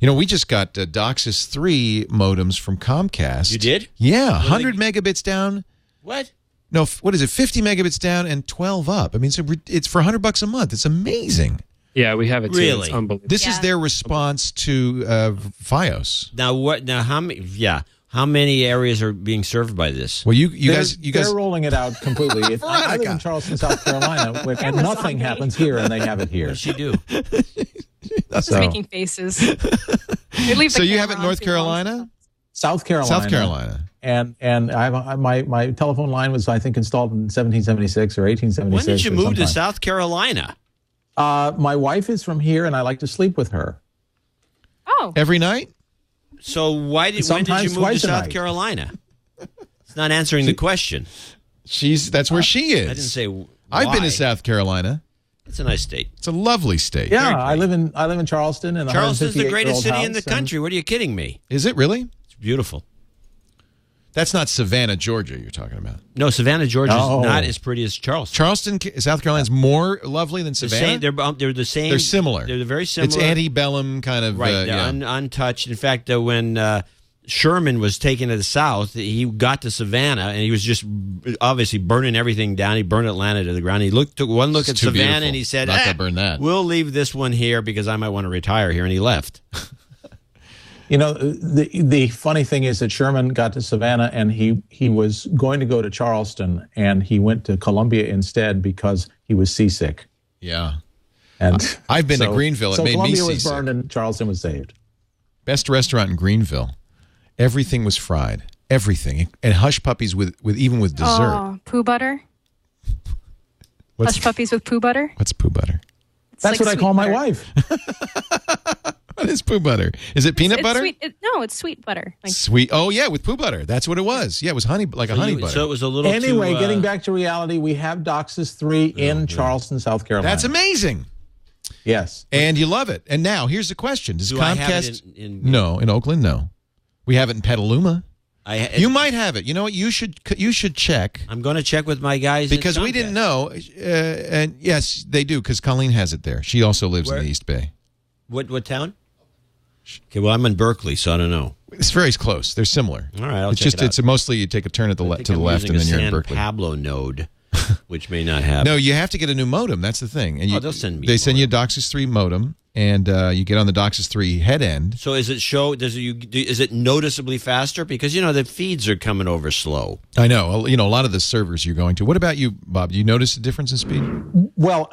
You know, we just got DOCSIS 3 modems from Comcast. You did? Yeah, 100 megabits down. What? No, what is it? 50 megabits down and 12 up. I mean, it's for $100 a month. It's amazing. Yeah, we have it too. Really? It's unbelievable. This is their response to FiOS. Now how many? Yeah, how many areas are being served by this? Well, you guys, they're rolling it out completely. I live in Charleston, South Carolina, and nothing happens here, and they have it here. What does she do? Just making faces. They leave the So you camera have it in on North too long. Carolina? South Carolina. South Carolina. And I have my telephone line was, I think, installed in 1776 or 1876. When did you or move to sometime. South Carolina? My wife is from here, and I like to sleep with her. Oh, Every night? So when did you Sometimes move to twice a South night. Carolina? It's not answering the question. That's where she is. I didn't say why. I've been to South Carolina. It's a nice state. It's a lovely state. Yeah, I live in Charleston, and Charleston's the greatest city in the country. What are you kidding me? Is it really? It's beautiful. That's not Savannah, Georgia you're talking about. No, Savannah, Georgia No. is not as pretty as Charleston. Charleston, South Carolina is more lovely than The Savannah? same, they're the same. They're similar. They're very similar. It's antebellum kind of. Right, they're untouched. In fact, when Sherman was taken to the South, he got to Savannah, and he was just obviously burning everything down. He burned Atlanta to the ground. He took one look at It's too Savannah, beautiful. and he said, Not gonna burn that. We'll leave this one here because I might want to retire here, and he left. You know, the funny thing is that Sherman got to Savannah, and he was going to go to Charleston, and he went to Columbia instead because he was seasick. Yeah. And I've been to Greenville. It made me Columbia was seasick. burned, and Charleston was saved. Best restaurant in Greenville. Everything was fried. Everything. And hush puppies with dessert. Oh, Pooh butter. Hush puppies with Pooh butter. What's Pooh butter? It's That's like what I sweet call my butter. wife. What is Pooh butter? Is it peanut It's butter? Sweet, no, it's sweet butter. Like, Sweet. Oh, yeah, with Pooh butter. That's what it was. Yeah, it was honey, like a honey butter. So it was a little Anyway, too, getting back to reality, we have DOCSIS 3 in Charleston, South Carolina. That's amazing. Yes. And you love it. And now, here's the question. Does Do Comcast... I have it in No, in Oakland, no. We have it in Petaluma. You you might have it. You know what? You should check. I'm going to check with my guys at Because we didn't Comcast. know. And yes, they do, because Colleen has it there. She also lives in Where? the East Bay. What town? Okay, well, I'm in Berkeley, so I don't know. It's very close. They're similar. All right, I'll it's check just it out. it's mostly you take a turn at the I left think to the I'm left, using and then a you're in San Berkeley. Pablo node, which may not have. No, you have to get a new modem. That's the thing. And they'll send me They a send you a DOCSIS 3 modem, and you get on the DOCSIS 3 head end. So is it noticeably faster? Because the feeds are coming over slow. I know. A lot of the servers you're going to. What about you, Bob? Do you notice a difference in speed? Well,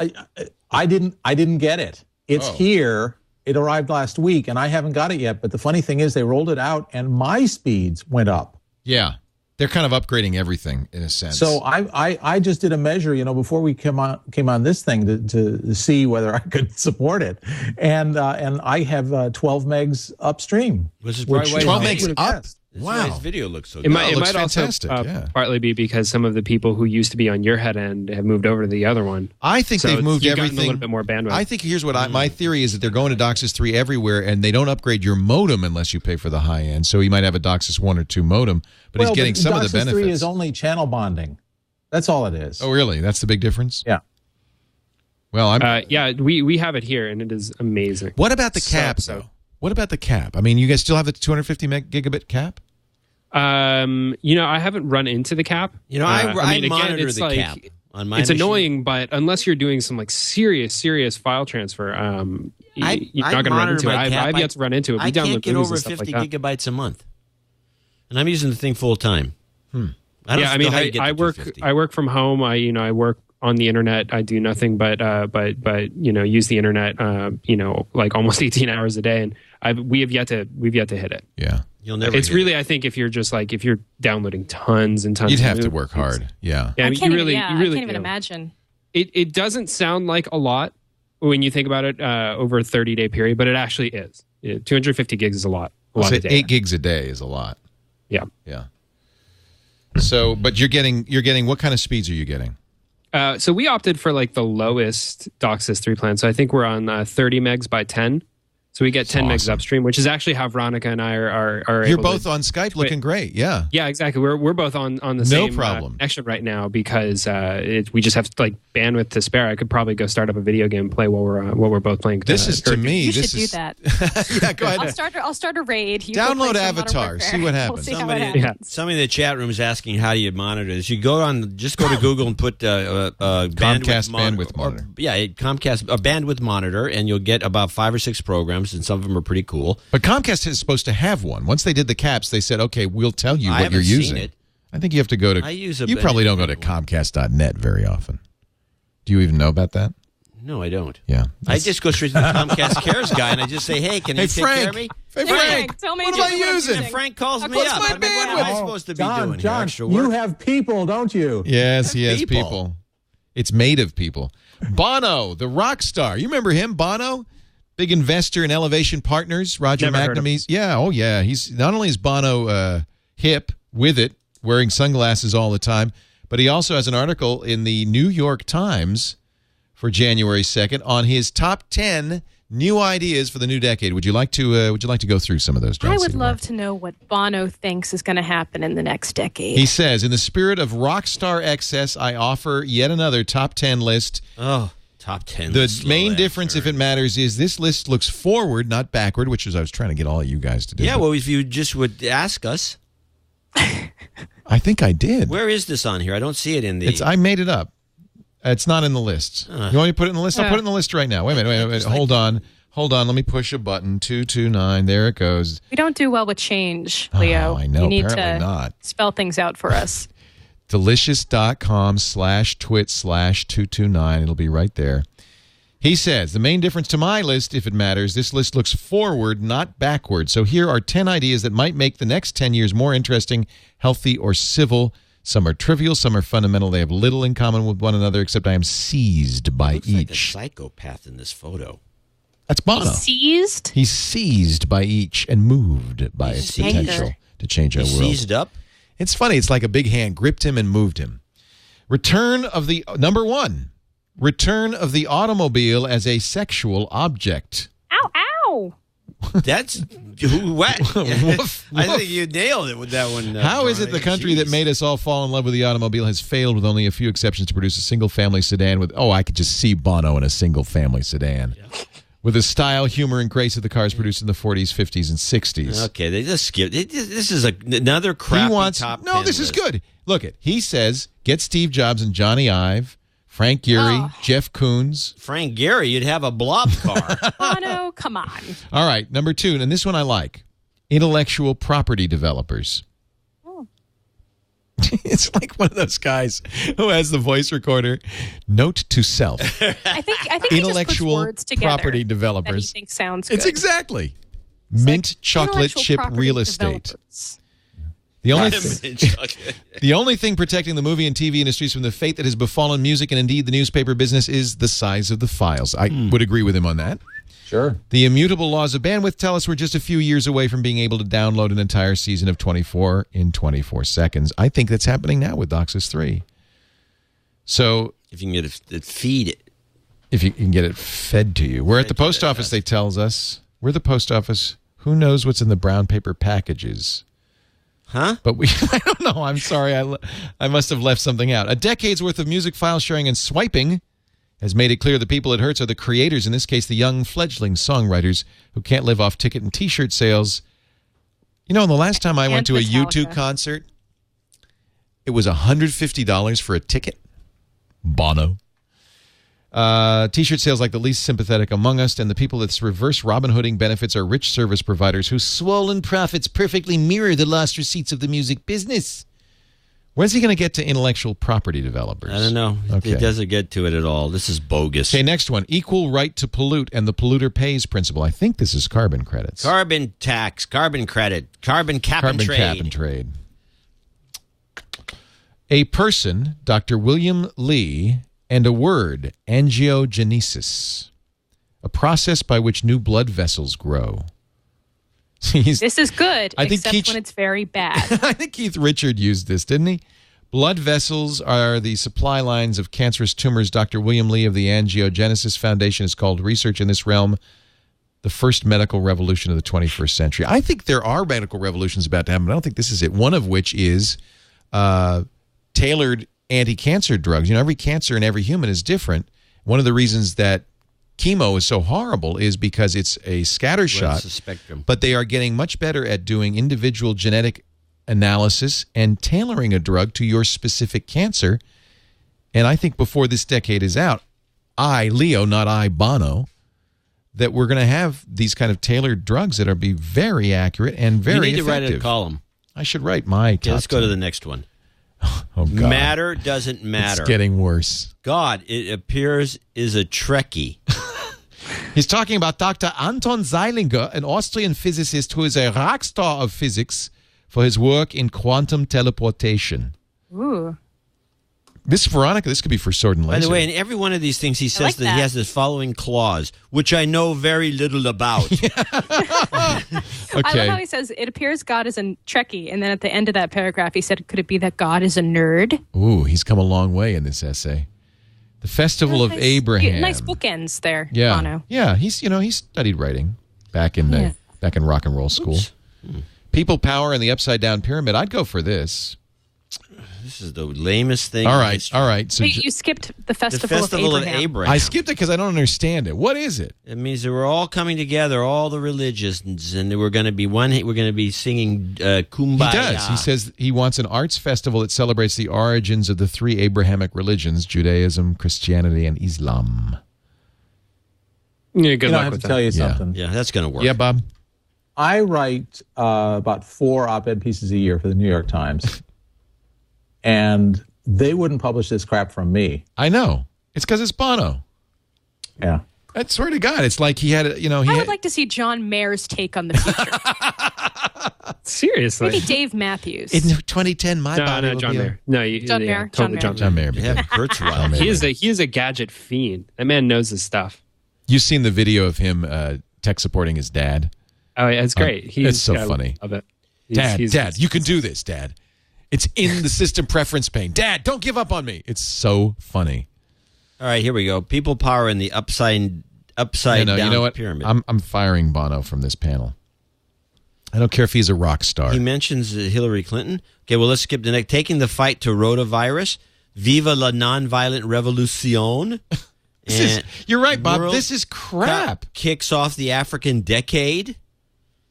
I didn't get it. It's here. It arrived last week, and I haven't got it yet. But the funny thing is, they rolled it out, and my speeds went up. Yeah. They're kind of upgrading everything in a sense. So I just did a measure, before we came on this thing to see whether I could support it, and I have 12 megs upstream. Which is which probably 12 why megs his- up. That's why Wow. his video looks so It good. might, it looks also fantastic, yeah. partly be because some of the people who used to be on your head end have moved over to the other one. I think So they've moved you've gotten everything. a little bit more bandwidth. I think here's what my theory is that they're going to DOCSIS 3 everywhere, and they don't upgrade your modem unless you pay for the high end. So you might have a DOCSIS 1 or 2 modem, but he's getting some of the DOCSIS benefits. 3 is only channel bonding. That's all it is. Oh, really? That's the big difference? Yeah. Well, I'm. Yeah, we have it here, and it is amazing. What about the cap, though? What about the cap? I mean, you guys still have the 250 gigabit cap? I haven't run into the cap. I again, monitor it's the cap on my It's machine. annoying, but unless you're doing some serious file transfer, you're I not going to run monitor into it. my cap. I've yet to run into it. We I download can't get movies over and stuff 50 like that. gigabytes a month, and I'm using the thing full time. I don't know how you get I to work 250. I work from home. I work on the internet. I do nothing but use the internet. Like almost 18 hours a day, and we've yet to hit it. Yeah. You'll never. It's hit really, it. I think, if you're downloading tons and tons, You'd of have to movies, work hard. Yeah. Yeah, I can't you really even do. imagine. It doesn't sound like a lot when you think about it over a 30-day period, but it actually is. 250 gigs is a lot. I'll say of data. 8 gigs a day is a lot. Yeah. Yeah. So, but you're getting what kind of speeds are you getting? So we opted for like the lowest DOCSIS 3 plan. So I think we're on 30 megs by 10. So we get 10 megs awesome. upstream, which is actually how Veronica and I are You're able both to on Skype twit. looking great. Yeah. Yeah, exactly. We're both on the No same problem. connection right now because we just have like bandwidth to spare. I could probably go start up a video game and play while we're both playing. This is to me. You this should do is, that. Yeah, go ahead. I'll start a raid. You Download go play some Avatar, Modern Warfare. see what happens. We'll see Somebody- how it happens. Somebody in the chat room is asking how do you monitor this. You just go to Google and put Comcast bandwidth monitor. Comcast a bandwidth monitor, and you'll get about 5 or 6 programs, and some of them are pretty cool. But Comcast is supposed to have one. Once they did the caps, they said, "Okay, we'll tell you I what you're haven't seen using." it. I think you have to go to. I use a you probably don't go to one. Comcast.net very often. Do you even know about that? No, I don't. Yeah. I just go straight to the Comcast Cares guy, and I just say, "Hey, can you take care of me?" Hey, Hey, Frank. tell me What am I what I'm using? And Frank calls me close up. my I mean, what am I bandwidth? supposed to be doing here? John, Extra you work? have people, don't you? Yes, he has People. people. It's made of people. Bono, the rock star. You remember him, Bono? Big investor in Elevation Partners. Roger Never heard of McNamee's. Yeah, oh yeah. He's not only is Bono hip with it, wearing sunglasses all the time, but he also has an article in the New York Times for January 2nd on his top 10 new ideas for the new decade. Would you like to go through some of those, John? I would Cedar? love to know what Bono thinks is going to happen in the next decade. He says, in the spirit of rockstar excess, I offer yet another top 10 list. Oh, top 10. The main difference, if it matters, is this list looks forward, not backward, which is I was trying to get all of you guys to do. Yeah, but well, if you just would ask us, I think I did. where is this on here? I don't see it in the. I made it up. It's not in the list. You want me to put it in the list? I'll put it in the list right now. Wait a minute. Hold on. Let me push a button. 229. There it goes. We don't do well with change, Leo. I know. You need Apparently to not. spell things out for us. Delicious.com/twit/229. It'll be right there. He says, the main difference to my list, if it matters, this list looks forward, not backward. So here are 10 ideas that might make the next 10 years more interesting, healthy, or civil. Some are trivial, some are fundamental. They have little in common with one another, except I am seized by Looks like a each. psychopath in this photo. That's Bono. Seized? He's seized by each and moved by its He's seized. potential to change our He's world. seized up. It's funny. It's like a big hand gripped him and moved him. Return of the automobile as a sexual object. Ow, ow. That's what? Woof, I woof. think you nailed it with that one. How is it the country that made us all fall in love with the automobile has failed with only a few exceptions to produce a single-family sedan with, I could just see Bono in a single-family sedan. Yeah. With the style, humor, and grace of the cars produced in the 40s, 50s, and 60s. Okay, they just skipped. This is another crappy top 10 this is list. good. Look it. He says, get Steve Jobs and Johnny Ive, Frank Gehry, Jeff Koons. Frank Gehry, you'd have a blob car. Bono, come on. All right, number 2, and this one I like. Intellectual property developers. It's like one of those guys who has the voice recorder. Note to self. I think he just puts Intellectual words together property that he developers. thinks sounds good. It's exactly. Mint chocolate Intellectual chip property real estate. developers. The only thing protecting the movie and TV industries from the fate that has befallen music and indeed the newspaper business is the size of the files. I would agree with him on that. Sure. The immutable laws of bandwidth tell us we're just a few years away from being able to download an entire season of 24 in 24 seconds. I think that's happening now with DOCSIS 3. So if you can get it, feed it. if you can get it fed to you. We're at the post office, they tells us. We're the post office. Who knows what's in the brown paper packages? Huh? But I don't know. I'm sorry. I must have left something out. A decade's worth of music file sharing and swiping has made it clear the people it hurts are the creators, in this case, the young fledgling songwriters who can't live off ticket and T-shirt sales. You know, the last time I went to a Metallica. U2 concert, it was $150 for a ticket. Bono. T-shirt sales like the least sympathetic among us, and the people that reverse Robin Hooding benefits are rich service providers whose swollen profits perfectly mirror the lost receipts of the music business. When's he going to get to intellectual property developers? I don't know. Okay. It doesn't get to it at all. This is bogus. Okay, next one. Equal right to pollute and the polluter pays principle. I think this is carbon credits. Carbon tax, carbon credit, carbon cap and trade. Cap and trade. A person, Dr. William Lee, and a word, angiogenesis, a process by which new blood vessels grow. This is good, I think except when it's very bad. I think Keith Richard used this, didn't he? Blood vessels are the supply lines of cancerous tumors. Dr. William Lee of the Angiogenesis Foundation has called research in this realm the first medical revolution of the 21st century. I think there are medical revolutions about to happen, but I don't think this is it. One of which is tailored anti-cancer drugs. You know, every cancer in every human is different. One of the reasons that chemo is so horrible is because it's a scatter shot. It's a spectrum. But they are getting much better at doing individual genetic analysis and tailoring a drug to your specific cancer. And I think before this decade is out, Leo, not Bono, that we're going to have these kind of tailored drugs that are be very accurate and very effective. You need to write a column. I should write my top Let's go 10. to the next one. Oh, God. Matter doesn't matter. It's getting worse. God, it appears, is a Trekkie. He's talking about Dr. Anton Zeilinger, an Austrian physicist who is a rock star of physics for his work in quantum teleportation. Ooh. This, Veronica, this could be for Sword and Laser. By the way, in every one of these things, he says like that that. he has this following clause, which I know very little about. I love how Okay. he says, it appears God is a Trekkie. And then at the end of that paragraph, he said, could it be that God is a nerd? Ooh, he's come a long way in this essay. The Festival of Abraham. Nice bookends there, Yeah. Bono. Yeah, he studied writing back in rock and roll school. People power and the upside down pyramid. I'd go for this. This is the lamest thing. All in right. history. All right. So Wait, you skipped the The Festival, Festival of Abraham. I skipped it because I don't understand it. What is it? It means that we're all coming together, all the religions, and we're going to be one. We're going to be singing "Kumbaya." He does. He says he wants an arts festival that celebrates the origins of the three Abrahamic religions: Judaism, Christianity, and Islam. Yeah, good I luck have with to that. tell you Yeah. something. Yeah, that's going to work. Yeah, Bob. I write about 4 op-ed pieces a year for the New York Times, and they wouldn't publish this crap from me. I know. It's because it's Bono. Yeah. I swear to God, it's like he had, I would like to see John Mayer's take on the future. Seriously. Maybe Dave Matthews. in 2010, my No, body no, will John be Mayer. No, John Mayer. Totally John John Mayer. Yeah, Kurzweil. He is a gadget fiend. That man knows his stuff. You've seen the video of him tech supporting his dad. Oh, yeah, it's great. It's so funny. I love it. Dad, you can do this, Dad. It's in the system preference pane. Dad, don't give up on me. It's so funny. All right, here we go. People power in the upside down you know what? pyramid. I'm firing Bono from this panel. I don't care if he's a rock star. He mentions Hillary Clinton. Okay, well, let's skip the next. Taking the fight to rotavirus. Viva la nonviolent revolucion. You're right, Bob. World This is crap. Kicks off the African decade.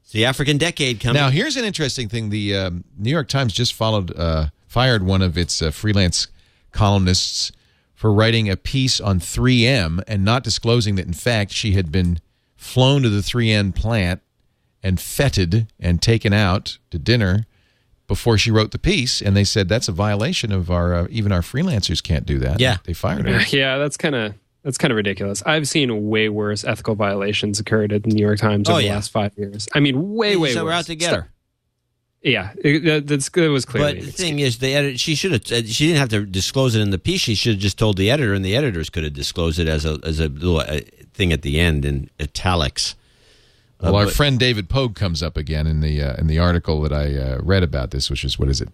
It's the African decade coming. Now, here's an interesting thing. The New York Times just fired one of its freelance columnists for writing a piece on 3M and not disclosing that, in fact, she had been flown to the 3M plant and feted and taken out to dinner before she wrote the piece. And they said that's a violation of our even our freelancers can't do that. Yeah. They fired her. Yeah, that's kind of ridiculous. I've seen way worse ethical violations occurred at the New York Times over the last 5 years. I mean, way worse. So we're out to get her. Yeah, that was clearly. But the thing is, she should have. She didn't have to disclose it in the piece. She should have just told the editor, and the editors could have disclosed it as a little thing at the end in italics. Well, our friend David Pogue comes up again in the article that I read about this, which is, what is it?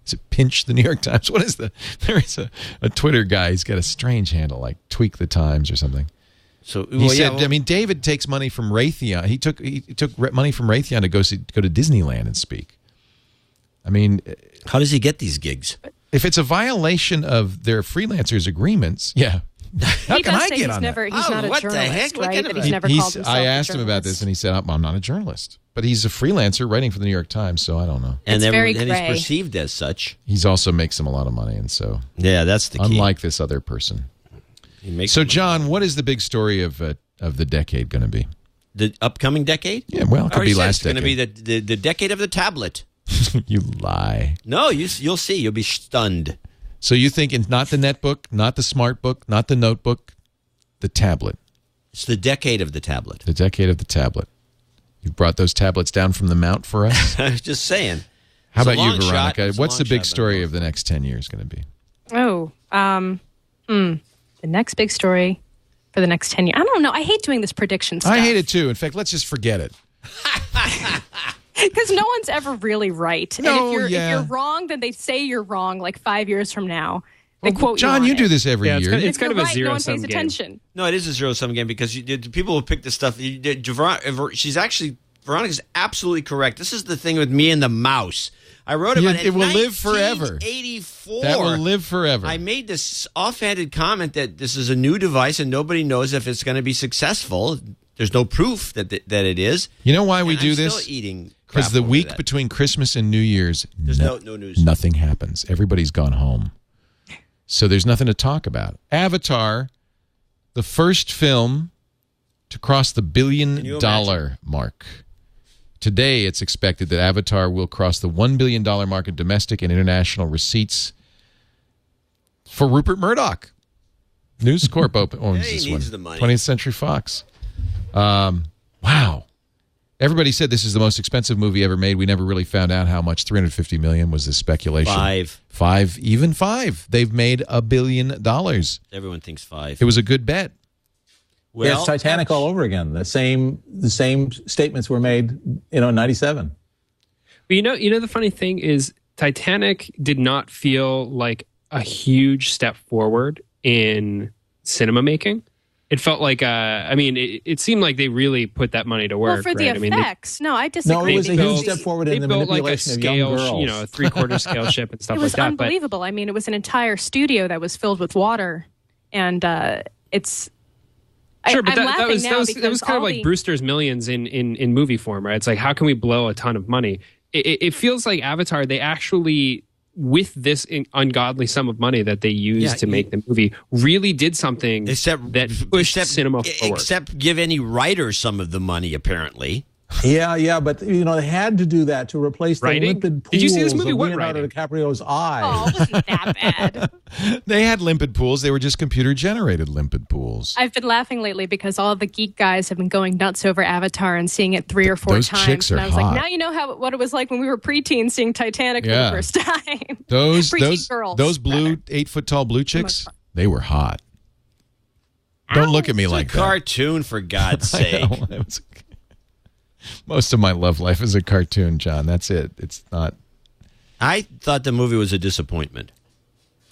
Is it Pinch the New York Times? What is there is a Twitter guy. He's got a strange handle, like Tweak the Times or something. So He said, I mean, David takes money from Raytheon. He took money from Raytheon to go to Disneyland and speak. I mean, how does he get these gigs? if it's a violation of their freelancers' agreements, yeah. How he can does I say get he's on never, that? he's not a what the journalist, heck? What right? kind That of he's never called himself I a asked him about this, and he said, I'm not a journalist. But he's a freelancer writing for the New York Times, so I don't know. And It's very he's gray. perceived as such. He's also makes him a lot of money, and so Yeah, that's the key. unlike this other person. He makes So, money. John, what is the big story of the decade going to be? The upcoming decade? Yeah, well, it could Already be said last it's going to be the decade of the tablet. You lie. No, you'll see. You'll be stunned. So you think it's not the netbook, not the smart book, not the notebook, the tablet. It's the decade of the tablet. The decade of the tablet. You brought those tablets down from the mount for us? I was just saying. How It's a about you, long shot. Veronica? It's a What's the long big shot, story but- of the next 10 years going to be? The next big story for the next 10 years. I don't know. I hate doing this prediction stuff. I hate it too. In fact, let's just forget it. Because no one's ever really right. No, and if yeah. you're wrong, then they say you're wrong like 5 years from now. They quote John, you you on do it. this every year. It's kind of a You're right, no one zero-sum pays game. attention. No, it is a zero-sum game because people will pick the stuff. Veronica's absolutely correct. This is the thing with me and the mouse. I wrote about it. It will live forever. 1984. That will live forever. I made this offhanded comment that this is a new device and nobody knows if it's going to be successful. There's no proof that it is. You know why we And do I'm this? Still eating because the crap week over that. between Christmas and New Year's, There's no news. Nothing happens. Everybody's gone home. So there's nothing to talk about. Avatar, the first film to cross the $1 billion mark. Today, it's expected that Avatar will cross the $1 billion mark in domestic and international receipts for Rupert Murdoch. News Corp owns He this needs one. the money. 20th Century Fox. Wow. Everybody said this is the most expensive movie ever made. We never really found out how much. $350 million was the speculation. Even five. They've made $1 billion. Everyone thinks 5. It was a good bet. Yeah, it's Titanic all over again. The same statements were made, in 97. But you know the funny thing is Titanic did not feel like a huge step forward in cinema making. It felt like it seemed like they really put that money to work. Well, for the right? effects, no, I disagree. No, it was a built- huge step forward in the built like a manipulation of young scale, girls. a 3/4 scale ship and stuff It was like that. But unbelievable. I mean, it was an entire studio that was filled with water, and it's. Sure, but I'm that laughing was now kind because of all like the- Brewster's Millions in movie form, right? It's like, how can we blow a ton of money? It feels like Avatar, they actually, with this ungodly sum of money that they used to make the movie, really did something that pushed cinema forward. Except give any writer some of the money, apparently. Yeah, but they had to do that to replace the Writing? limpid pools Did you see this movie? of What Leonardo writing? DiCaprio's eyes. Oh, it wasn't that bad. They had limpid pools. They were just computer-generated limpid pools. I've been laughing lately because all the geek guys have been going nuts over Avatar and seeing it 3 or 4 Those times. chicks are and I was hot. like, now you know what it was like when we were preteens seeing Titanic for the first time. Those Preteen girls, those blue rather. 8-foot-tall blue chicks, they were hot. Don't look at me like It's a that. cartoon, for God's I sake. know. Most of my love life is a cartoon, John. That's it. It's not. I thought the movie was a disappointment.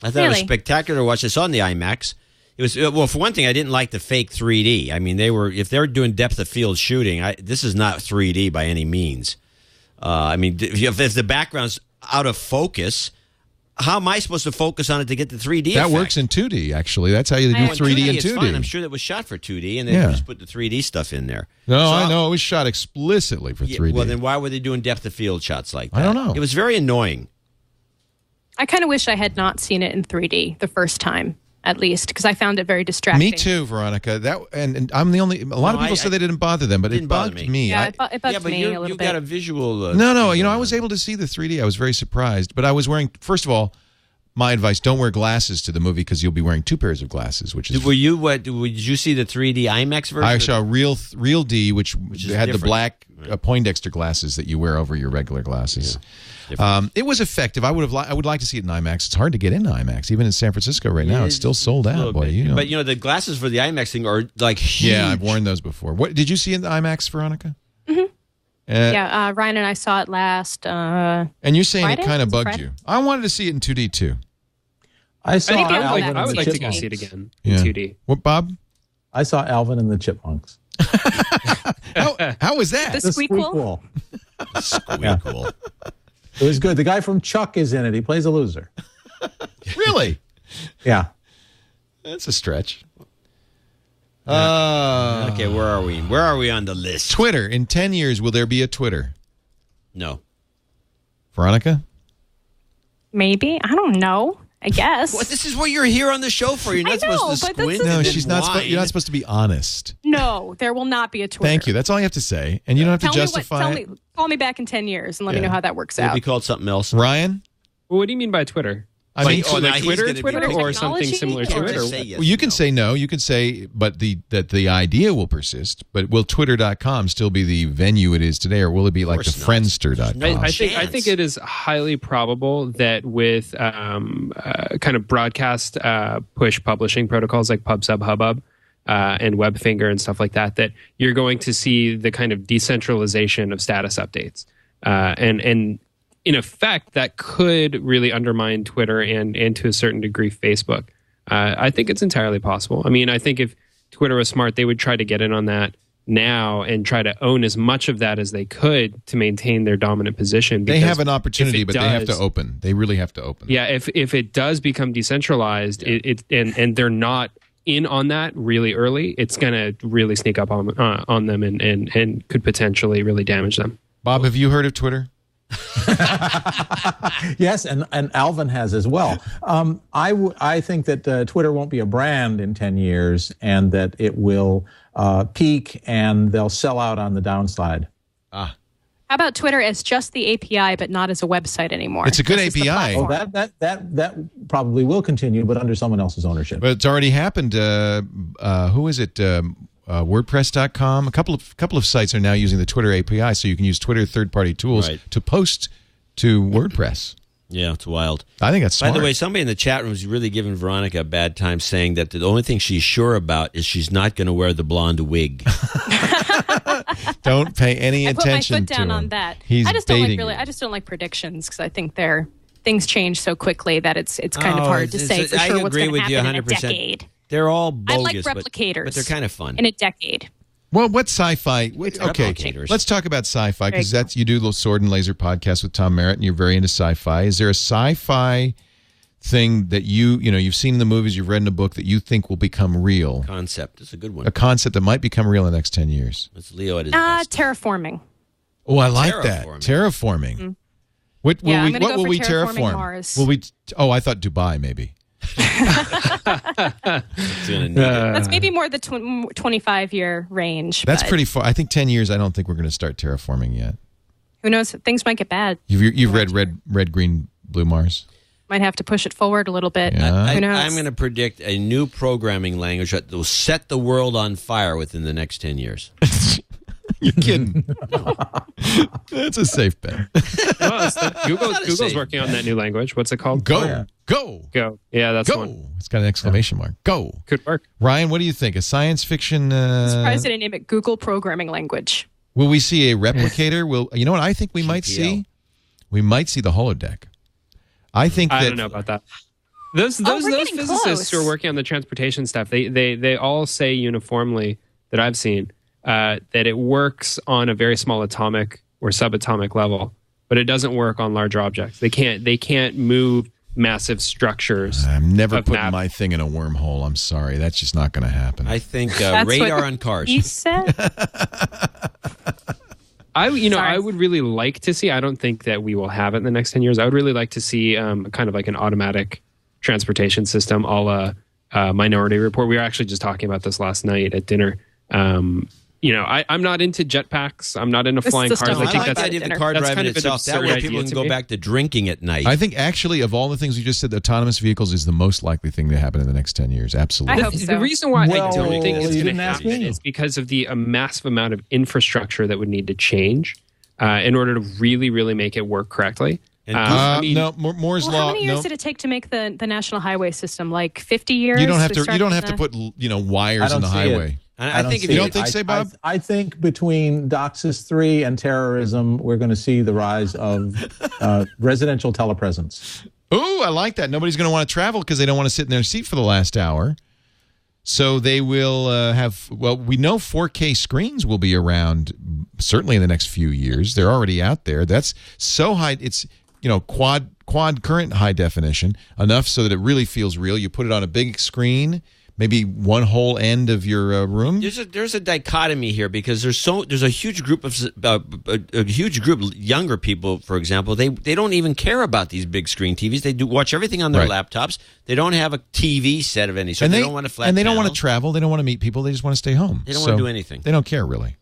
I thought it was Really? spectacular to watch. I saw it in the IMAX. It was for one thing, I didn't like the fake 3D. I mean, if they were doing depth of field shooting, this is not 3D by any means. If the background's out of focus, how am I supposed to focus on it to get the 3D That effect? works in 2D, actually. That's how you do 3D and it's 2D. fine. I'm sure that was shot for 2D, and they just put the 3D stuff in there. No, I know. It was shot explicitly for 3D. Well, then why were they doing depth of field shots like that? I don't know. It was very annoying. I kind of wish I had not seen it in 3D the first time, at least, because I found it very distracting. Me too, Veronica. And I'm the only. A lot of people said they didn't bother them, but it didn't bother bugged me. me. Yeah, it bugged but me a little you bit. got a visual. No. I was able to see the 3D. I was very surprised, but I was wearing. First of all, my advice: don't wear glasses to the movie because you'll be wearing 2 pairs of glasses. Which is. Did you see the 3D IMAX version? I saw Real D, which is had the different. black Poindexter glasses that you wear over your regular glasses. It was effective. I would like to see it in IMAX. It's hard to get into IMAX, even in San Francisco right now. It's still sold out, boy. But the glasses for the IMAX thing are like huge. Yeah, I've worn those before. What did you see in the IMAX, Veronica? Yeah, Ryan and I saw it last. And you're saying Friday? it kind of Was it bugged Friday? you. I wanted to see it in 2D too. I saw Maybe I'll go Alvin back I and would the like to go Chipmunks. see it again in 2D. What, Bob? I saw Alvin and the Chipmunks. How was that? The Squeakquel? Squeakquel. It was good. The guy from Chuck is in it. He plays a loser. Really? Yeah. That's a stretch. Okay, where are we? Where are we on the list? Twitter. In 10 years, will there be a Twitter? No. Veronica? Maybe. I don't know. I guess. Well, this is what you're here on the show for. You're not I know, supposed to but this squint. is- No, and she's not. whine. You're not supposed to be honest. No, there will not be a Twitter. Thank you. That's all you have to say, and you don't have to Tell me justify it. call me back in 10 years and let me Yeah. know how that works It'll out. be called something else. Ryan? Well, what do you mean by Twitter? I mean, now like he's Twitter, gonna be Twitter, picking- or something Technology? similar You to can't it? just Or, say yes well, you or can no. say no. You can say, but that the idea will persist. But will Twitter.com still be the venue it is today, or will it be like the course not. Friendster.com? I Chance. think it is highly probable that with kind of broadcast push publishing protocols like PubSub, Hubbub, and Webfinger and stuff like that, that you're going to see the kind of decentralization of status updates. And in effect, that could really undermine Twitter and to a certain degree Facebook. I think it's entirely possible. I mean, I think if Twitter was smart, they would try to get in on that now and try to own as much of that as they could to maintain their dominant position. They have an opportunity, but they have to open. They really have to open. Yeah, if it does become decentralized, and they're not in on that really early, it's going to really sneak up on them and could potentially really damage them. Bob, have you heard of Twitter? Yes, and Alvin has as well. I think that Twitter won't be a brand in 10 years and that it will peak and they'll sell out on the downside. How about Twitter as just the API but not as a website anymore? It's a good API. Oh, that probably will continue, but under someone else's ownership. But it's already happened. Who is it? WordPress.com. A couple of sites are now using the Twitter API, so you can use Twitter third-party tools to post to WordPress. Yeah, it's wild. I think that's smart. By the way, somebody in the chat room is really giving Veronica a bad time, saying that the only thing she's sure about is she's not going to wear the blonde wig. Don't pay any attention I put my foot down to him. on that. He's I just baiting don't like you. I just don't like predictions because I think things change so quickly that it's kind of hard to say for sure what's going to happen in a decade. They're all bogus. I like replicators, but they're kind of fun. In a decade. Well, what sci-fi? Okay, replicators. let's talk about sci-fi because you do the Sword and Laser podcast with Tom Merritt, and you're very into sci-fi. Is there a sci-fi thing that you've seen in the movies, you've read in a book that you think will become real? Concept. It's a good one. A concept that might become real in the next 10 years. It's Leo at his best. Terraforming. Oh, I like that. Terraforming. Mm-hmm. What will go we for terraform? Mars. Will we? Oh, I thought Dubai maybe. That's maybe more the 25-year range. That's pretty far. I think 10 years. I don't think we're going to start terraforming yet. Who knows? Things might get bad. You've read Red, Green, Blue Mars? Might have to push it forward a little bit. Yeah. Who knows? I'm going to predict a new programming language that will set the world on fire within the next 10 years. You're kidding. That's a safe bet. Google's working on that new language. What's it called? Go. Yeah, that's Go. one. It's got an exclamation mark. Go. Could work. Ryan, what do you think? A science fiction? I'm surprised they didn't name it Google programming language. Will we see a replicator? You know what I think we might see? We might see the holodeck. I don't know about that. Those physicists who are working on the transportation stuff, they all say uniformly that I've seen that it works on a very small atomic or subatomic level, but it doesn't work on larger objects. They can't move massive structures. I'm never putting my thing in a wormhole. I'm sorry. That's just not going to happen. I think radar on cars. You said? I would really like to see, I don't think that we will have it in the next 10 years. I would really like to see kind of like an automatic transportation system a la Minority Report. We were actually just talking about this last night at dinner. I'm not into jetpacks. I'm not into flying cars. I think that's the idea of the car driving itself. That way people can go back to drinking at night. I think actually of all the things you just said, autonomous vehicles is the most likely thing to happen in the next 10 years. Absolutely. I hope so. The reason why I don't think it's you going didn't to ask happen me. is because of the massive amount of infrastructure that would need to change in order to really, really make it work correctly. No, Moore's law. How many years did it take to make the national highway system? Like 50 years? You don't have to put wires in the highway. I think you don't think so, Bob? I think between DOCSIS 3 and terrorism, we're going to see the rise of residential telepresence. Ooh, I like that. Nobody's going to want to travel because they don't want to sit in their seat for the last hour. So they will we know 4K screens will be around certainly in the next few years. They're already out there. That's so high. It's, quad current high definition, enough so that it really feels real. You put it on a big screen, maybe one whole end of your room. There's a dichotomy here because there's a huge group of younger people, for example. They don't even care about these big screen TVs. They do watch everything on their laptops. They don't have a TV set of any sort. They don't want a flat and they don't panel. want to travel. They don't want to meet people. They just want to stay home. They don't want to do anything. They don't care really.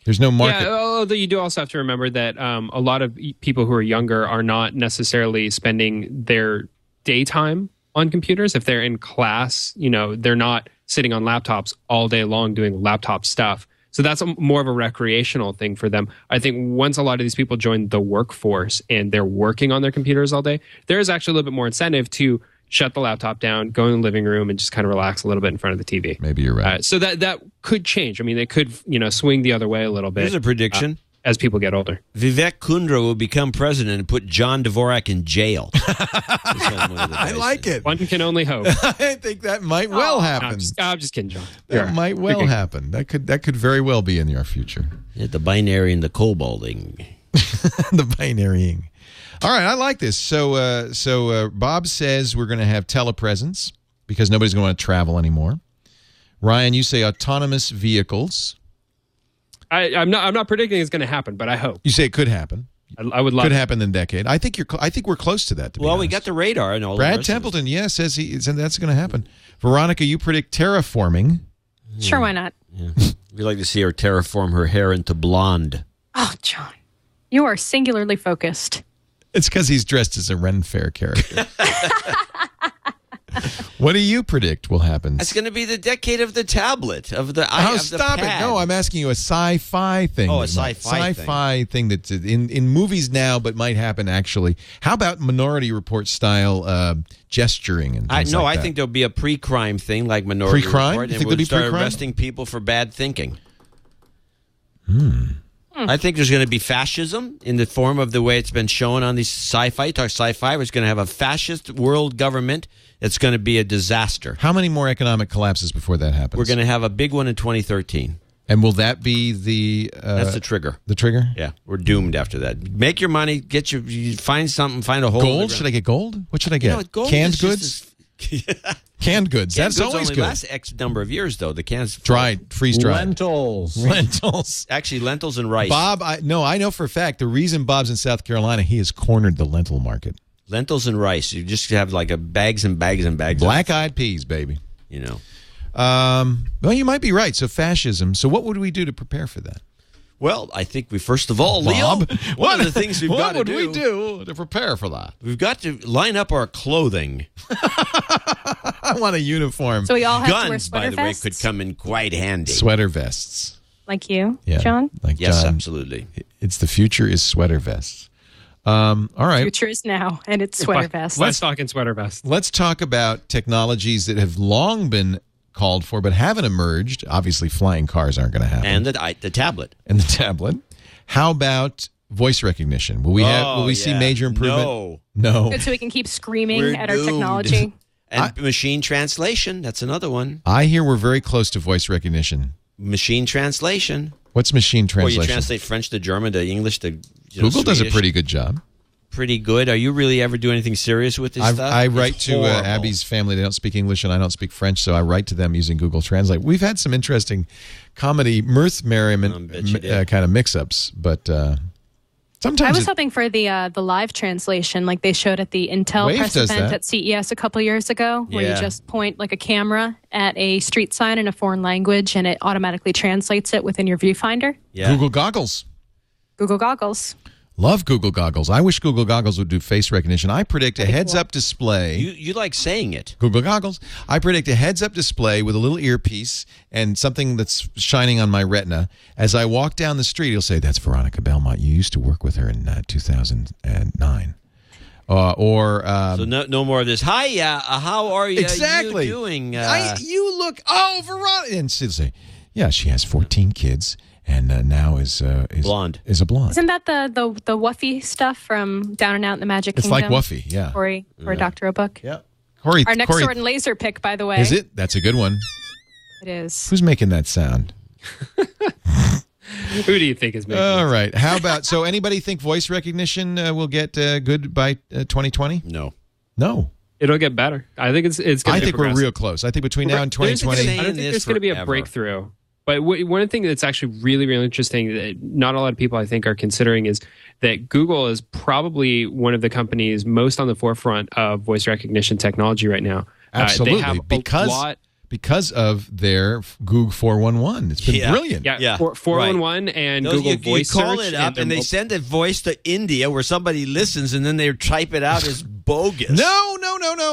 There's no market. Yeah, although you do also have to remember that a lot of people who are younger are not necessarily spending their daytime on computers. If they're in class, they're not sitting on laptops all day long doing laptop stuff. So that's more of a recreational thing for them. I think once a lot of these people join the workforce and they're working on their computers all day, there is actually a little bit more incentive to shut the laptop down, go in the living room, and just kind of relax a little bit in front of the TV. Maybe you're right. So that could change. I mean, they could swing the other way a little bit. Here's a prediction. as people get older. Vivek Kundra will become president and put John Dvorak in jail. I like it. One can only hope. I think that might well happen. I'm just kidding, John. That might well happen. That could very well be in your future. Yeah, the binary and the kobolding. The binarying. All right, I like this. So Bob says we're going to have telepresence because nobody's going to want to travel anymore. Ryan, you say autonomous vehicles. I'm not predicting it's going to happen, but I hope. You say it could happen. I would love could it. happen in a decade. I think we're close to that. To be honest. We got the radar and all. Brad Templeton, says that's going to happen. Veronica, you predict terraforming. Sure, why not? Yeah. We'd like to see her terraform her hair into blonde. Oh, John, you are singularly focused. It's because he's dressed as a Ren Fair character. What do you predict will happen? It's going to be the decade of the tablet, of the stop it. No, I'm asking you a sci-fi thing. Oh, a sci-fi thing that's in movies now but might happen actually. How about Minority Report style gesturing and things like that? I think there'll be a pre-crime thing like Minority pre-crime? Report. You think there'll be start pre-crime? Arresting people for bad thinking. I think there's going to be fascism in the form of the way it's been shown on these sci-fi. Talk sci-fi. We're going to have a fascist world government. It's going to be a disaster. How many more economic collapses before that happens? We're going to have a big one in 2013. And will that be the... That's the trigger. The trigger? Yeah. We're doomed after that. Make your money. You find something. Find a hole. Gold? Should I get gold? What should I get? Gold Canned goods? Canned goods. That's always good. Last X number of years, though. The cans... Dried. Freeze-dried. Lentils. Actually, lentils and rice. Bob, I know for a fact the reason Bob's in South Carolina, he has cornered the lentil market. Lentils and rice. You just have like bags and bags and bags. Black-eyed peas, baby. You know. Well, you might be right. So fascism. So what would we do to prepare for that? Well, I think we first of all, Bob, Leo, one of the things we've got to do. What would we do to prepare for that? We've got to line up our clothing. I want a uniform. So we all have to wear Guns, sweater by the way, vests? could come in quite handy. Sweater vests. Like you, Yeah. John? Like Yes, John. absolutely. It's the future is sweater vests. All right. Future is now, and it's sweater vests. Let's talk in sweater vests. Let's talk about technologies that have long been called for but haven't emerged. Obviously, flying cars aren't going to happen. And the tablet. And the tablet. How about voice recognition? Will we see major improvement? No. Good, so we can keep screaming We're at our doomed. technology. And machine translation. That's another one. I hear we're very close to voice recognition. Machine translation. What's machine translation? Well, you translate French to German to English to Google does a Swedish. pretty good job. Pretty good. Are you really ever do anything serious with this stuff? I write It's to horrible. Abby's family. They don't speak English and I don't speak French, so I write to them using Google Translate. We've had some interesting comedy, mirth, merriment kind of mix-ups, but sometimes I was hoping for the live translation like they showed at the Intel Wave press does event that. at CES a couple years ago, where Yeah. you just point like a camera at a street sign in a foreign language and it automatically translates it within your viewfinder. Yeah. Google Goggles. Google Goggles. Love Google Goggles. I wish Google Goggles would do face recognition. I predict a heads-up display. You like saying it. Google Goggles. I predict a heads-up display with a little earpiece and something that's shining on my retina. As I walk down the street, he'll say, "That's Veronica Belmont. You used to work with her in 2009." So no more of this. Hi, how are you? Exactly. You doing? You look. Oh, Veronica. And she'll say, "Yeah, she has 14 kids." And now is Blonde. Is a blonde. Isn't that the Wuffy stuff from Down and Out in the Magic It's Kingdom? like Wuffy, yeah. Corey or Dr. O'Book. Yeah. Corey. Our next Corey, sword and laser pick, by the way. is it? That's a good one. It is. Who's making that sound? Who do you think is making All right. How about, so anybody think voice recognition will get good by 2020? No. No. It'll get better. I think it's going to I be think we're progressive. real close. I think between now and 2020. I don't think there's going to be a breakthrough. But one thing that's actually really, really interesting that not a lot of people, I think, are considering is that Google is probably one of the companies most on the forefront of voice recognition technology right now. Absolutely. They have because of their Google 411. It's been brilliant. Yeah. 411 and Google Voice You call Search it up and they send a voice to India where somebody listens and then they type it out as bogus. No.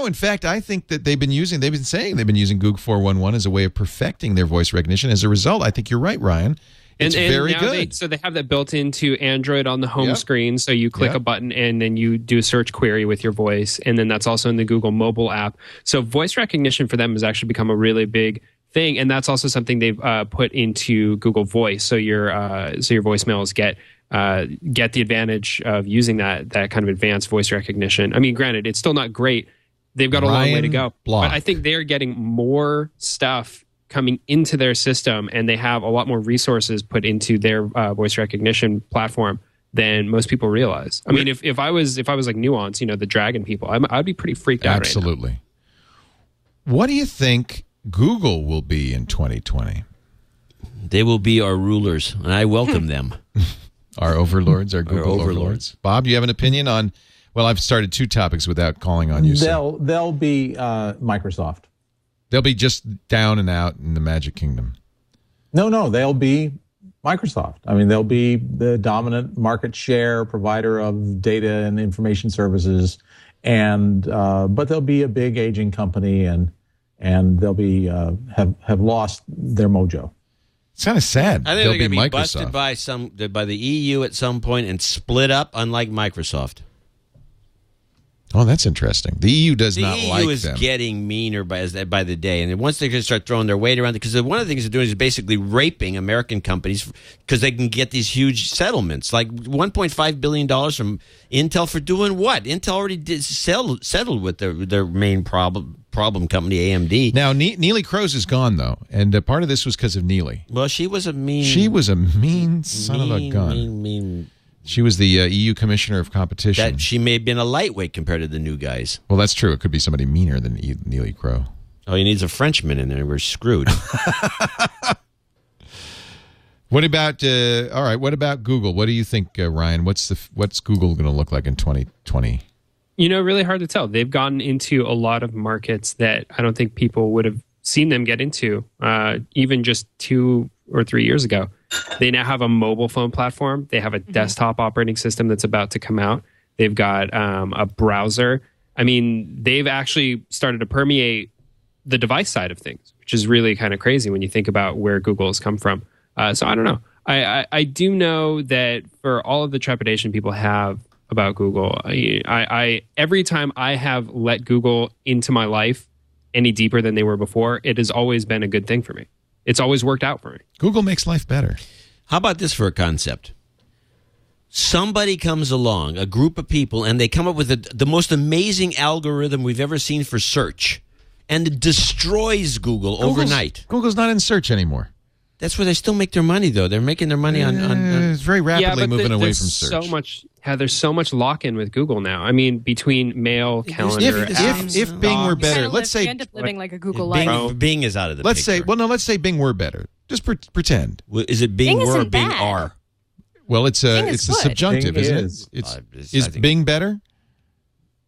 In fact, I think that they've been using Google 411 as a way of perfecting their voice recognition. As a result, I think you're right, Ryan. It's very good. So they have that built into Android on the home screen. So you click a button and then you do a search query with your voice. And then that's also in the Google mobile app. So voice recognition for them has actually become a really big thing. And that's also something they've put into Google Voice. So your voicemails get get the advantage of using that kind of advanced voice recognition. I mean, granted, it's still not great. They've got a long way to go. Block. But I think they're getting more stuff coming into their system, and they have a lot more resources put into their voice recognition platform than most people realize. I mean, if I was like Nuance, the Dragon people, I'd be pretty freaked out. Absolutely. Right now. What do you think Google will be in 2020? They will be our rulers, and I welcome them. Our overlords, our Google overlords. Bob, you have an opinion on? Well, I've started 2 topics without calling on you. They'll be Microsoft. They'll be just down and out in the Magic Kingdom. No, they'll be Microsoft. I mean, they'll be the dominant market share provider of data and information services, and but they'll be a big aging company, and they'll be have lost their mojo. It's kind of sad. I think they're going to be busted by the EU at some point and split up, unlike Microsoft. Oh, that's interesting. The EU does not like them. The EU is getting meaner by the day. And once they're going to start throwing their weight around, because one of the things they're doing is basically raping American companies because they can get these huge settlements, like $1.5 billion from Intel for doing what? Intel already settled with their main problem company, AMD. Now, Neelie Kroes is gone, though. And part of this was because of Neelie. Well, she was a mean son of a gun. Mean. She was the EU Commissioner of Competition. That she may have been a lightweight compared to the new guys. Well, that's true. It could be somebody meaner than Neelie Kroes. Oh, he needs a Frenchman in there. We're screwed. What about all right? What about Google? What do you think, Ryan? What's Google going to look like in 2020? Really hard to tell. They've gotten into a lot of markets that I don't think people would have seen them get into even just 2 or 3 years ago. They now have a mobile phone platform. They have a desktop operating system that's about to come out. They've got a browser. I mean, they've actually started to permeate the device side of things, which is really kind of crazy when you think about where Google has come from. So I don't know. I do know that for all of the trepidation people have about Google, I every time I have let Google into my life any deeper than they were before, it has always been a good thing for me. It's always worked out for me. Google makes life better. How about this for a concept? Somebody comes along, a group of people, and they come up with the most amazing algorithm we've ever seen for search, and it destroys Google overnight. Google's not in search anymore. That's where they still make their money, though. They're making their money on it's very rapidly moving away from search. There's so much lock-in with Google now. I mean, between mail, calendar, if Bing were better, let's say you end up living like a Google life. Bing is out of the picture. Let's say Bing were better. Just pretend. Is it Bing or Bing bad. R? Well, it's a subjunctive, Bing isn't it? Is Bing better?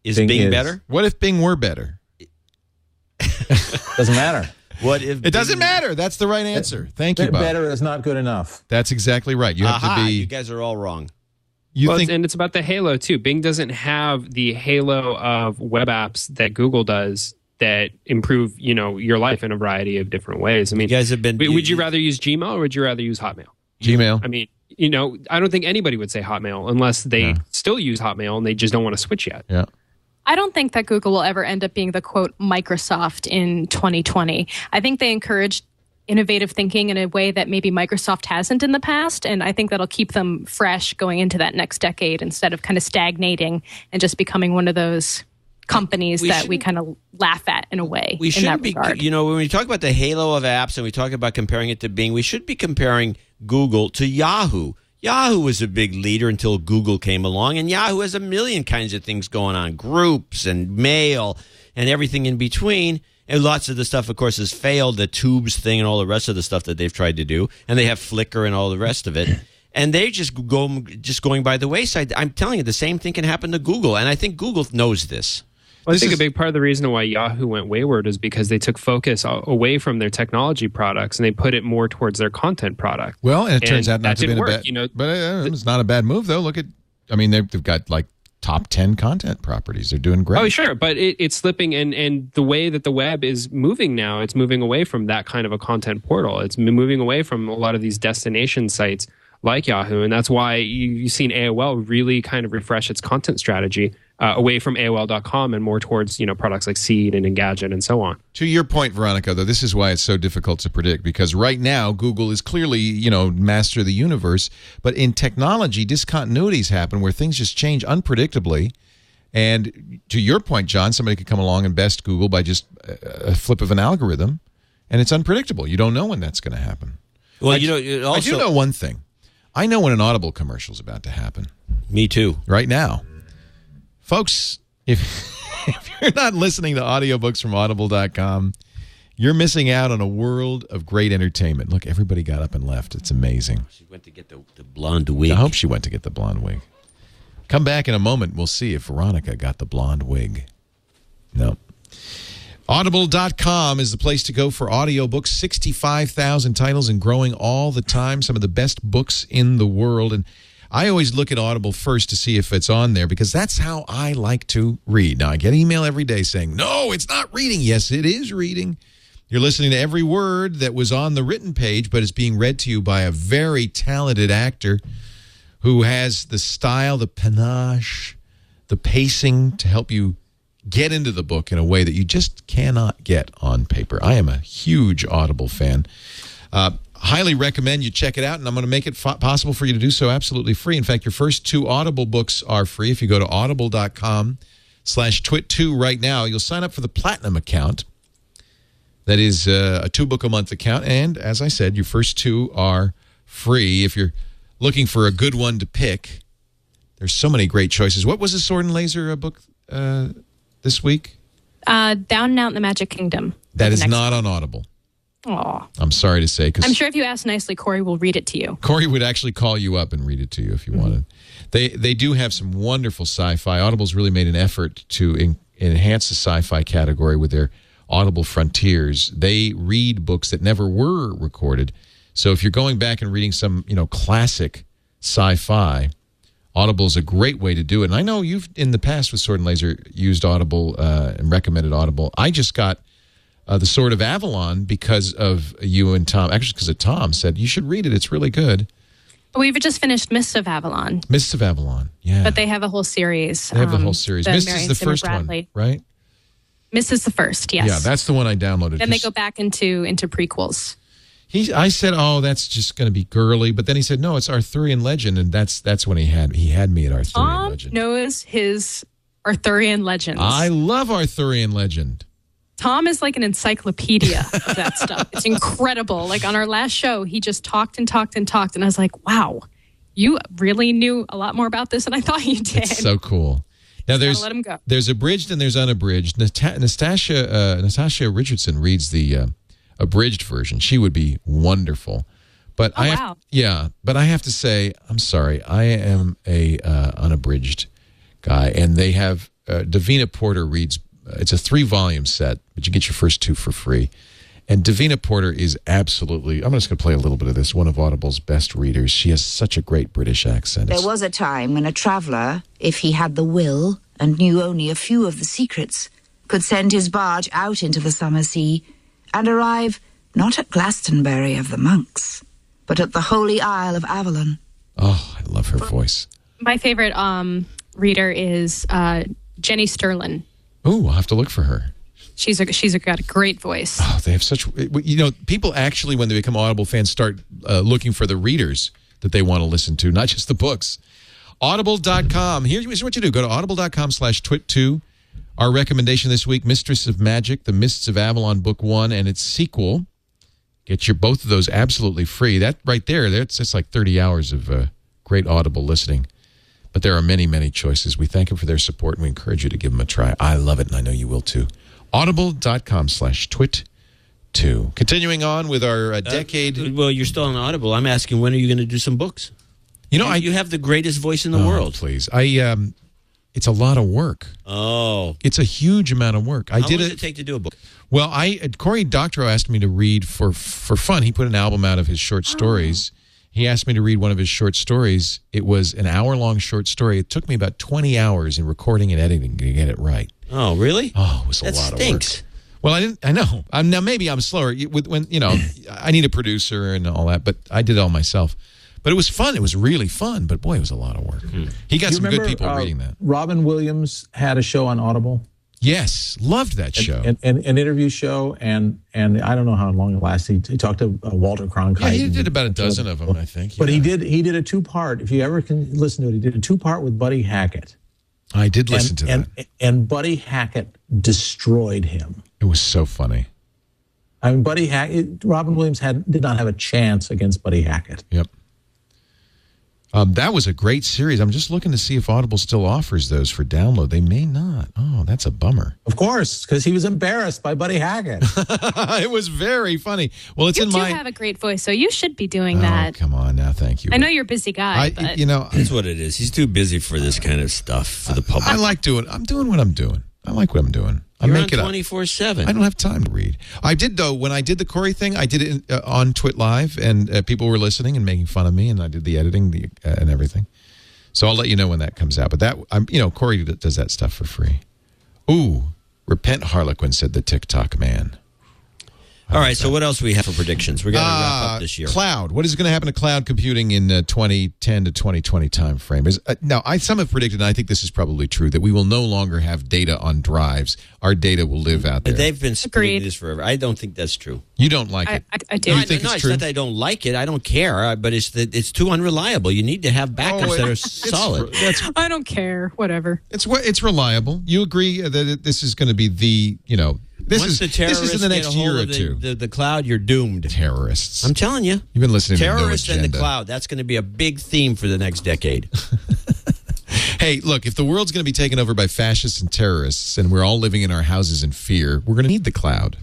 Is Bing better? What if Bing were better? Doesn't matter. What if it doesn't matter? That's the right answer. Thank you, Bob. Better is not good enough. That's exactly right. You have to be. You guys are all wrong. And it's about the halo too. Bing doesn't have the halo of web apps that Google does that improve, your life in a variety of different ways. I mean, you guys have been. Would you rather use Gmail or would you rather use Hotmail? Gmail. I mean, I don't think anybody would say Hotmail unless they still use Hotmail and they just don't want to switch yet. Yeah. I don't think that Google will ever end up being the, quote, Microsoft in 2020. I think they encouraged innovative thinking in a way that maybe Microsoft hasn't in the past, and I think that'll keep them fresh going into that next decade instead of kind of stagnating and just becoming one of those companies that we kind of laugh at in a way. We shouldn't be, when we talk about the halo of apps and we talk about comparing it to Bing, we should be comparing Google to Yahoo. Yahoo was a big leader until Google came along, and Yahoo has a million kinds of things going on, groups and mail and everything in between. And lots of the stuff, of course, has failed, the Tubes thing and all the rest of the stuff that they've tried to do. And they have Flickr and all the rest of it. And they just going by the wayside. I'm telling you, the same thing can happen to Google. And I think Google knows this. Well, I think a big part of the reason why Yahoo went wayward is because they took focus away from their technology products and they put it more towards their content product. Well, and it turns out not to be a bad, but it's not a bad move though. Look at, they've got like top 10 content properties. They're doing great. Oh, sure, but it's slipping, and the way that the web is moving now, it's moving away from that kind of a content portal. It's moving away from a lot of these destination sites like Yahoo, and that's why you've seen AOL really kind of refresh its content strategy away from AOL.com and more towards, products like Seed and Engadget and so on. To your point, Veronica, though, this is why it's so difficult to predict, because right now Google is clearly, master of the universe. But in technology, discontinuities happen where things just change unpredictably. And to your point, John, somebody could come along and best Google by just a flip of an algorithm, and it's unpredictable. You don't know when that's going to happen. Well, I do know one thing. I know when an Audible commercial is about to happen. Me too. Right now. Folks, if you're not listening to audiobooks from audible.com, you're missing out on a world of great entertainment. Look, everybody got up and left. It's amazing. She went to get the blonde wig. I hope she went to get the blonde wig. Come back in a moment. We'll see if Veronica got the blonde wig. No. Audible.com is the place to go for audiobooks. 65,000 titles and growing all the time. Some of the best books in the world. And I always look at Audible first to see if it's on there, because that's how I like to read. Now, I get email every day saying, no, it's not reading. Yes, it is reading. You're listening to every word that was on the written page, but it's being read to you by a very talented actor who has the style, the panache, the pacing to help you get into the book in a way that you just cannot get on paper. I am a huge Audible fan. Highly recommend you check it out, and I'm going to make it possible for you to do so absolutely free. In fact, your first 2 Audible books are free. If you go to audible.com/twit2 right now, you'll sign up for the Platinum account. That is a 2-book-a-month account, and as I said, your first 2 are free. If you're looking for a good one to pick, there's so many great choices. What was the Sword and Laser book this week? Down and Out in the Magic Kingdom. That is not on Audible. Aw. I'm sorry to say. 'Cause I'm sure if you ask nicely, Corey will read it to you. Corey would actually call you up and read it to you if you wanted. They do have some wonderful sci-fi. Audible's really made an effort to enhance the sci-fi category with their Audible Frontiers. They read books that never were recorded. So if you're going back and reading some, classic sci-fi, Audible is a great way to do it. And I know you've, in the past with Sword and Laser, used Audible and recommended Audible. I just got The Sword of Avalon because of you and Tom. Actually, because of Tom said, you should read it. It's really good. We've just finished Mists of Avalon. Mists of Avalon, yeah. But they have a whole series. They have the whole series. Mist is the first Bradley. one, right? Mist is the first, yes. Yeah, that's the one I downloaded. Then they go back into prequels. I said, oh, that's just going to be girly. But then he said, no, it's Arthurian legend. And that's when he had me at Arthurian legend. Tom knows his Arthurian legends. I love Arthurian legend. Tom is like an encyclopedia of that stuff. It's incredible. Like on our last show, he just talked and talked and talked. And I was like, wow, you really knew a lot more about this than I thought you did. It's so cool. Now let him go. There's abridged and there's unabridged. Natasha Richardson reads the abridged version. She would be wonderful. But but I have to say, I'm sorry, I am a unabridged guy, and they have Davina Porter reads. It's a 3-volume set, but you get your first 2 for free. And Davina Porter is absolutely, I'm just going to play a little bit of this, one of Audible's best readers. She has such a great British accent. There was a time when a traveller, if he had the will and knew only a few of the secrets, could send his barge out into the summer sea and arrive not at Glastonbury of the monks, but at the holy Isle of Avalon. Oh, I love her voice. My favorite reader is Jenny Sterlin. Oh, I'll have to look for her. She's got a great voice. Oh, they have such, people actually, when they become Audible fans, start looking for the readers that they want to listen to, not just the books. Audible.com. Here's what you do. Go to audible.com/twit2. Our recommendation this week, Mistress of Magic, The Mists of Avalon, Book 1, and its sequel. Get your both of those absolutely free. That right there, that's like 30 hours of great Audible listening. But there are many, many choices. We thank them for their support, and we encourage you to give them a try. I love it, and I know you will too. Audible.com/twit2. Continuing on with our decade. Well, you're still on Audible. I'm asking, when are you going to do some books? You have the greatest voice in the world. Please. It's a lot of work. Oh. It's a huge amount of work. How long does it take to do a book? Well, Corey Doctorow asked me to read for fun. He put an album out of his short stories. He asked me to read one of his short stories. It was an hour-long short story. It took me about 20 hours in recording and editing to get it right. Oh, really? Oh, it was a lot of work. Well, I know. Now maybe I'm slower. I need a producer and all that, but I did it all myself. But it was fun. It was really fun. But boy, it was a lot of work. He got You some remember, good people reading that. Robin Williams had a show on Audible. Yes, loved that show. An interview show, and I don't know how long it lasted. He talked to Walter Cronkite. Yeah, he did about a dozen of them, I think. But yeah. he did a 2-part. If you ever can listen to it, he did a 2-part with Buddy Hackett. I did listen to that. And Buddy Hackett destroyed him. It was so funny. I mean, Robin Williams did not have a chance against Buddy Hackett. Yep. That was a great series. I'm just looking to see if Audible still offers those for download. They may not. Oh, that's a bummer. Of course, because he was embarrassed by Buddy Hackett. It was very funny. Well, it's You in do my... have a great voice, so you should be doing Oh, that. come on now. Thank you. I know you're a busy guy, but That's what it is. He's too busy for this kind of stuff for the public. I'm doing what I'm doing. I like what I'm doing. I You're make on it 24/7. I don't have time to read. I did, though, when I did the Corey thing, I did it on TWiT Live, and people were listening and making fun of me, and I did the editing and everything. So I'll let you know when that comes out. But Corey does that stuff for free. Ooh, repent, Harlequin, said the TikTok man. All right, so what else do we have for predictions? We're going to wrap up this year. Cloud. What is going to happen to cloud computing in 2010 to 2020 time frame? Some have predicted, and I think this is probably true, that we will no longer have data on drives. Our data will live out there. They've been predicting this forever. I don't think that's true. You don't like it? I do. You think it's true? Not that I don't like it. I don't care, but it's too unreliable. You need to have backups that are solid. I don't care. Whatever. It's reliable. You agree that this is going to be the, This is in the next year or two. The cloud, you're doomed. Terrorists. I'm telling you. You've been listening Terrorists to No and Agenda. the cloud. That's going to be a big theme for the next decade. Hey, look, if the world's going to be taken over by fascists and terrorists and we're all living in our houses in fear, we're going to need the cloud.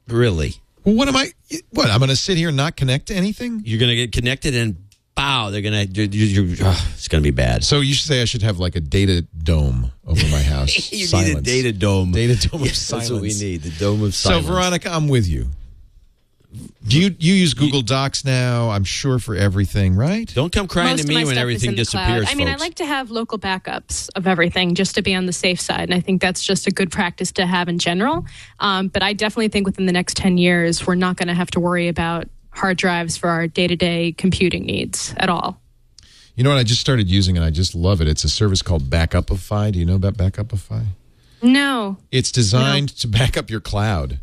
Really? Well, I'm going to sit here and not connect to anything? You're going to get connected and bow, they're going to, it's going to be bad. So you should say I should have like a data dome over my house. You Silence. need a data dome. Data dome of Yes, silence. that's what we need, the dome of silence. So, Veronica, I'm with you. Do you use Google Docs now, I'm sure, for everything, right? Don't come crying Most to of me my when stuff is everything in the disappears, cloud. I mean, I folks. like to have local backups of everything just to be on the safe side. And I think that's just a good practice to have in general. But I definitely think within the next 10 years, we're not going to have to worry about hard drives for our day-to-day computing needs at all. You know what? I just started using and I just love it. It's a service called Backupify. Do you know about Backupify? No. It's designed to back up your cloud.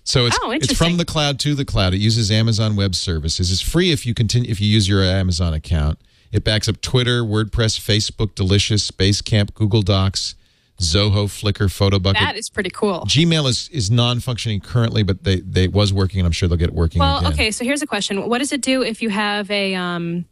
So it's from the cloud to the cloud. It uses Amazon Web Services. It's free if you use your Amazon account. It backs up Twitter, WordPress, Facebook, Delicious, Basecamp, Google Docs, Zoho, Flickr, PhotoBucket. That is pretty cool. Gmail is non-functioning currently, but they was working, and I'm sure they'll get it working again. Well, okay, so here's a question. What does it do if you have a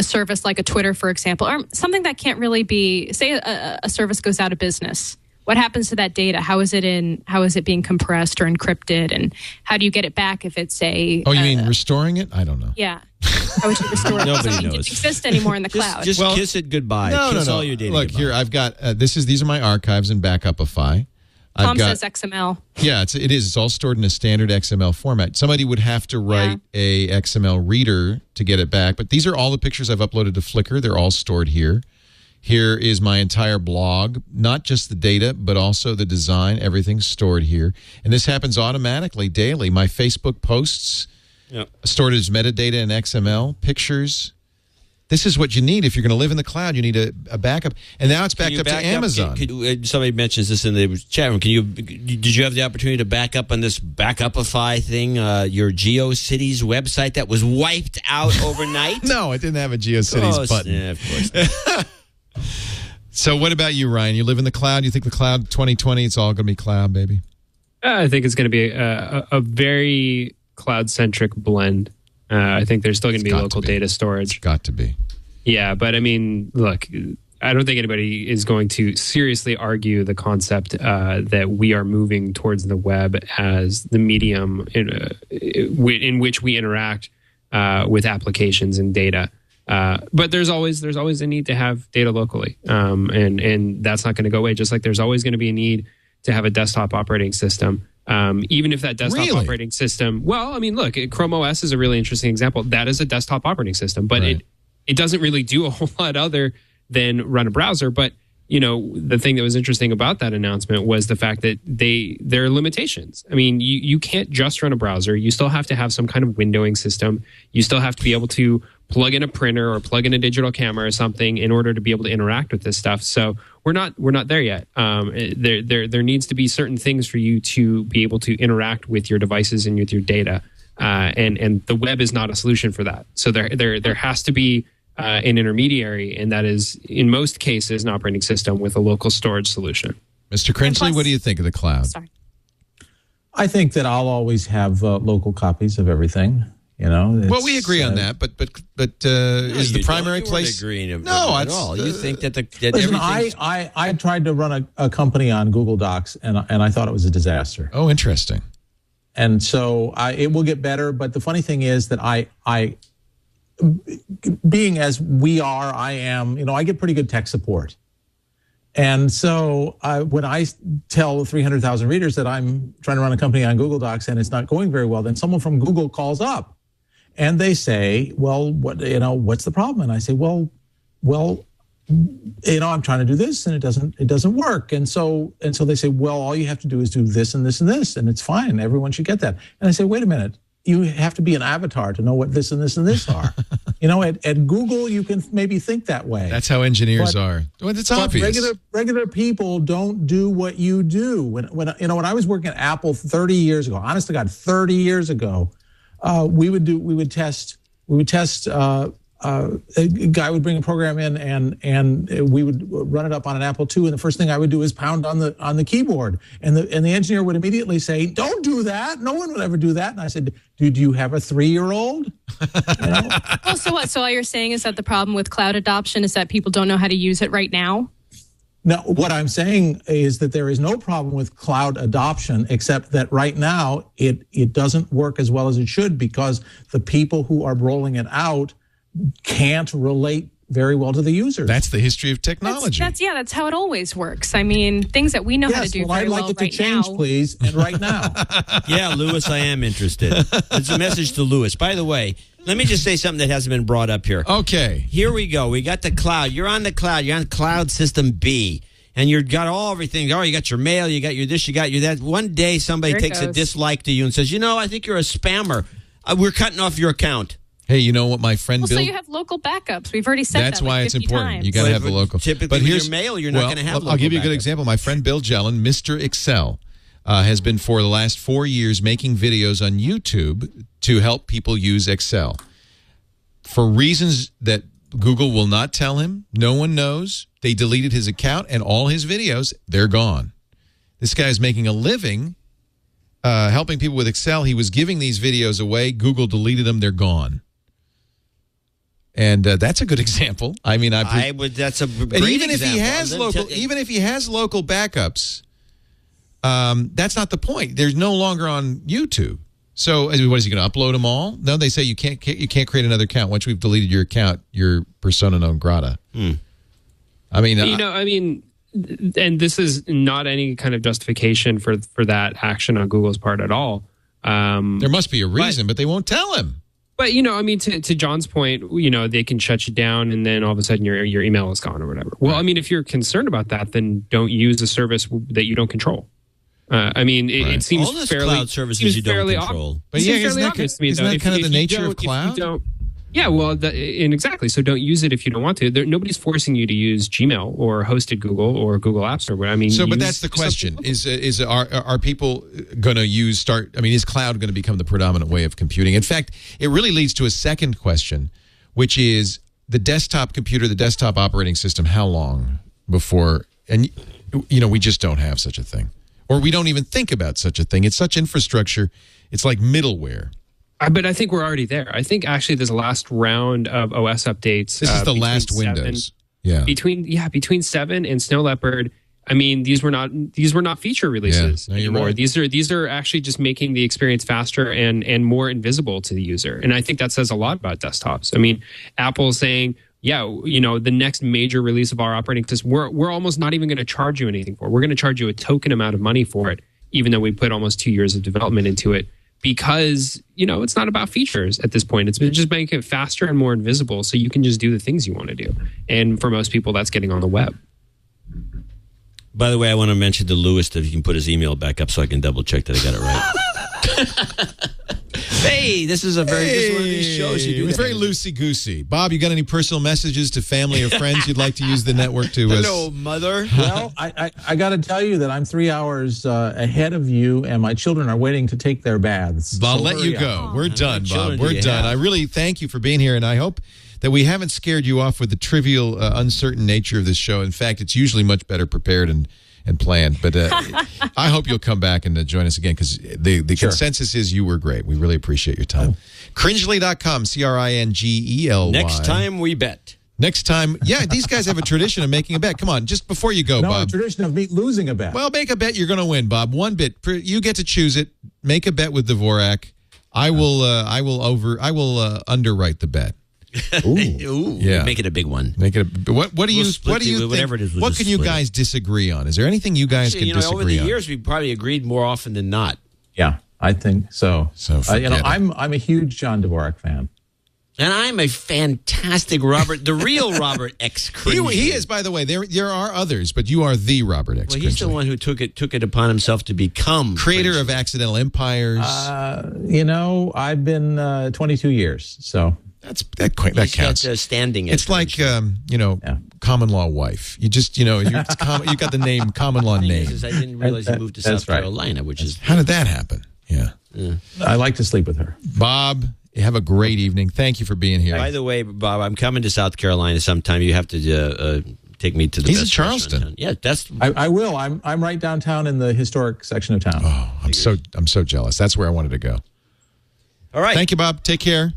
service like a Twitter, for example, or something that can't really be, say a service goes out of business? What happens to that data? How is it being compressed or encrypted? And how do you get it back if it's a... Oh, you mean restoring it? I don't know. Yeah. How would you restore it? Nobody It knows. doesn't exist anymore in the cloud. Just kiss it goodbye. Kiss all your data Look, goodbye. here, I've got, these are my archives in Backupify. Tom says XML. Yeah, it is. It's all stored in a standard XML format. Somebody would have to write a XML reader to get it back, but these are all the pictures I've uploaded to Flickr. They're all stored here. Here is my entire blog, not just the data, but also the design. Everything's stored here. And this happens automatically daily. My Facebook posts stored as metadata in XML, pictures. This is what you need. If you're going to live in the cloud, you need a backup. And now it's backed up to Amazon. Somebody mentions this in the chat room. Did you have the opportunity to back up on this Backupify thing, your GeoCities website that was wiped out overnight? No, it didn't have a GeoCities button. Yeah, of course not. So what about you, Ryan? You live in the cloud? You think the cloud 2020, it's all going to be cloud, baby? I think it's going to be a very cloud-centric blend. I think there's still going to be local data storage. It's got to be. Yeah, but I mean, look, I don't think anybody is going to seriously argue the concept that we are moving towards the web as the medium in which we interact with applications and data. But there's always a need to have data locally, and that's not going to go away. Just like there's always going to be a need to have a desktop operating system, even if that desktop operating system. Well, I mean, look, Chrome OS is a really interesting example. That is a desktop operating system, but it doesn't really do a whole lot other than run a browser. But the thing that was interesting about that announcement was the fact that there are limitations. I mean, you can't just run a browser. You still have to have some kind of windowing system. You still have to be able to plug in a printer or plug in a digital camera or something in order to be able to interact with this stuff. So we're not there yet. There needs to be certain things for you to be able to interact with your devices and with your data. And the web is not a solution for that. So there has to be an intermediary, and that is, in most cases, an operating system with a local storage solution. Mr. Crinsley, what do you think of the cloud? Sorry. I think that I'll always have local copies of everything. Well, we agree on that, but is the primary place? Agreeing no, at all. You think that listen, I tried to run a company on Google Docs, and I thought it was a disaster. Oh, interesting. And so it will get better. But the funny thing is that I being as we are, I am, I get pretty good tech support. And so when I tell 300,000 readers that I'm trying to run a company on Google Docs and it's not going very well, then someone from Google calls up and they say, well, what's the problem? And I say, well, I'm trying to do this and it doesn't work. And so they say, well, all you have to do is do this and this and this, and it's fine. Everyone should get that. And I say, wait a minute. You have to be an avatar to know what this and this and this are. At Google, you can maybe think that way. That's how engineers are. Well, it's obvious. Regular people don't do what you do. When I was working at Apple 30 years ago, honest to God, 30 years ago, we would test. A guy would bring a program in and we would run it up on an Apple II, and the first thing I would do is pound on the keyboard, and the engineer would immediately say, "Don't do that. No one would ever do that." And I said, "Do you have a 3-year-old?" Well, so what? So all you're saying is that the problem with cloud adoption is that people don't know how to use it right now? No, what I'm saying is that there is no problem with cloud adoption, except that right now it doesn't work as well as it should because the people who are rolling it out can't relate very well to the users. That's the history of technology. That's how it always works. I mean, things that we know how to do very well right now. I'd like it to change, please, and right now. Yeah, Lewis, I am interested. It's a message to Lewis. By the way, let me just say something that hasn't been brought up here. Okay. Here we go. We got the cloud. You're on the cloud. You're on Cloud System B. And you've got everything. Oh, you got your mail. You got your this. You got your that. One day somebody takes a dislike to you and says, I think you're a spammer. We're cutting off your account. Hey, you know what my friend Bill... so you have local backups. We've already said that's that why it's important. Times. You got to have the local. Typically, but here's your mail, you're not going to have local I'll give you a good backup. example. My friend Bill Jellin, Mr. Excel, has been for the last 4 years making videos on YouTube to help people use Excel. For reasons that Google will not tell him, no one knows, they deleted his account and all his videos, they're gone. This guy is making a living helping people with Excel. He was giving these videos away. Google deleted them. They're gone. And that's a good example. I mean, that's a great even example. Even if he has local backups, that's not the point. They're no longer on YouTube. So, what is he going to upload them all? No, they say you can't create another account once we've deleted your account. You're persona non grata. I mean, and this is not any kind of justification for that action on Google's part at all. There must be a reason, but they won't tell him. But, to John's point, they can shut you down and then all of a sudden your email is gone or whatever. Well, I mean, if you're concerned about that, then don't use a service that you don't control. It seems all this fairly... cloud services you don't control. But yeah, isn't that kind of the nature of cloud? Yeah, well, and exactly. So don't use it if you don't want to. Nobody's forcing you to use Gmail or hosted Google or Google App Store. But that's the question: are people going to is cloud going to become the predominant way of computing? In fact, it really leads to a second question, which is the desktop computer, the desktop operating system. How long before? And we just don't have such a thing, or we don't even think about such a thing. It's such infrastructure. It's like middleware. But I think we're already there. I think actually this last round of OS updates. This is the last Windows. Yeah. Between 7 and Snow Leopard. I mean, these were not feature releases anymore. Right. These are actually just making the experience faster and more invisible to the user. And I think that says a lot about desktops. I mean, Apple's saying, the next major release of our operating system, we're almost not even going to charge you anything for it. We're going to charge you a token amount of money for it, even though we put almost 2 years of development into it. Because, it's not about features at this point. It's been just making it faster and more invisible so you can just do the things you want to do. And for most people, that's getting on the web. By the way, I want to mention to Lewis that he can put his email back up so I can double check that I got it right. Hey, this is a very this is one of these shows you do. It's that. very loosey-goosey. Bob, you got any personal messages to family or friends you'd like to use the network to? Hello, mother. Well, I got to tell you that I'm 3 hours ahead of you, and my children are waiting to take their baths. I'll So let you hurry go. up. We're done, children Bob. do We're you done. have? I really thank you for being here, and I hope that we haven't scared you off with the trivial, uncertain nature of this show. In fact, it's usually much better prepared and planned. But I hope you'll come back and join us again, because the consensus is you were great. We really appreciate your time. Cringely.com, Cringely. Next time we bet. Next time, yeah, these guys have a tradition of making a bet. Come on, just before you go, No, Bob. a tradition of me losing a bet. Well, make a bet you're going to win, Bob. One bit. You get to choose it. Make a bet with Dvorak. I will underwrite the bet. Ooh. Ooh, Yeah. make it a big one. Make it. What do you split think? whatever it is, we'll What just can you split guys disagree on? Is there anything you guys Actually, can over disagree the on? years, we probably agreed more often than not. Yeah, I think so. So forget it. I'm a huge John Dvorak fan. And I'm a fantastic Robert, the real Robert X. Cringely. He is, by the way. There are others, but you are the Robert X. Well, he's the Cringely. one who took it upon himself to become Creator Cringely. of Accidental Empires. I've been 22 years, so that He's counts. got, standing. It's like Yeah. common law wife. You just you got the name common law name. I didn't realize he moved to That's South right. Carolina, which is How did that happen? Yeah, I like to sleep with her. Bob, have a great evening. Thank you for being here. By the way, Bob, I'm coming to South Carolina sometime. You have to take me to the. He's in best restaurant Charleston. in town. Yeah, that's. I will. I'm right downtown in the historic section of town. Oh, I'm so jealous. That's where I wanted to go. All right. Thank you, Bob. Take care.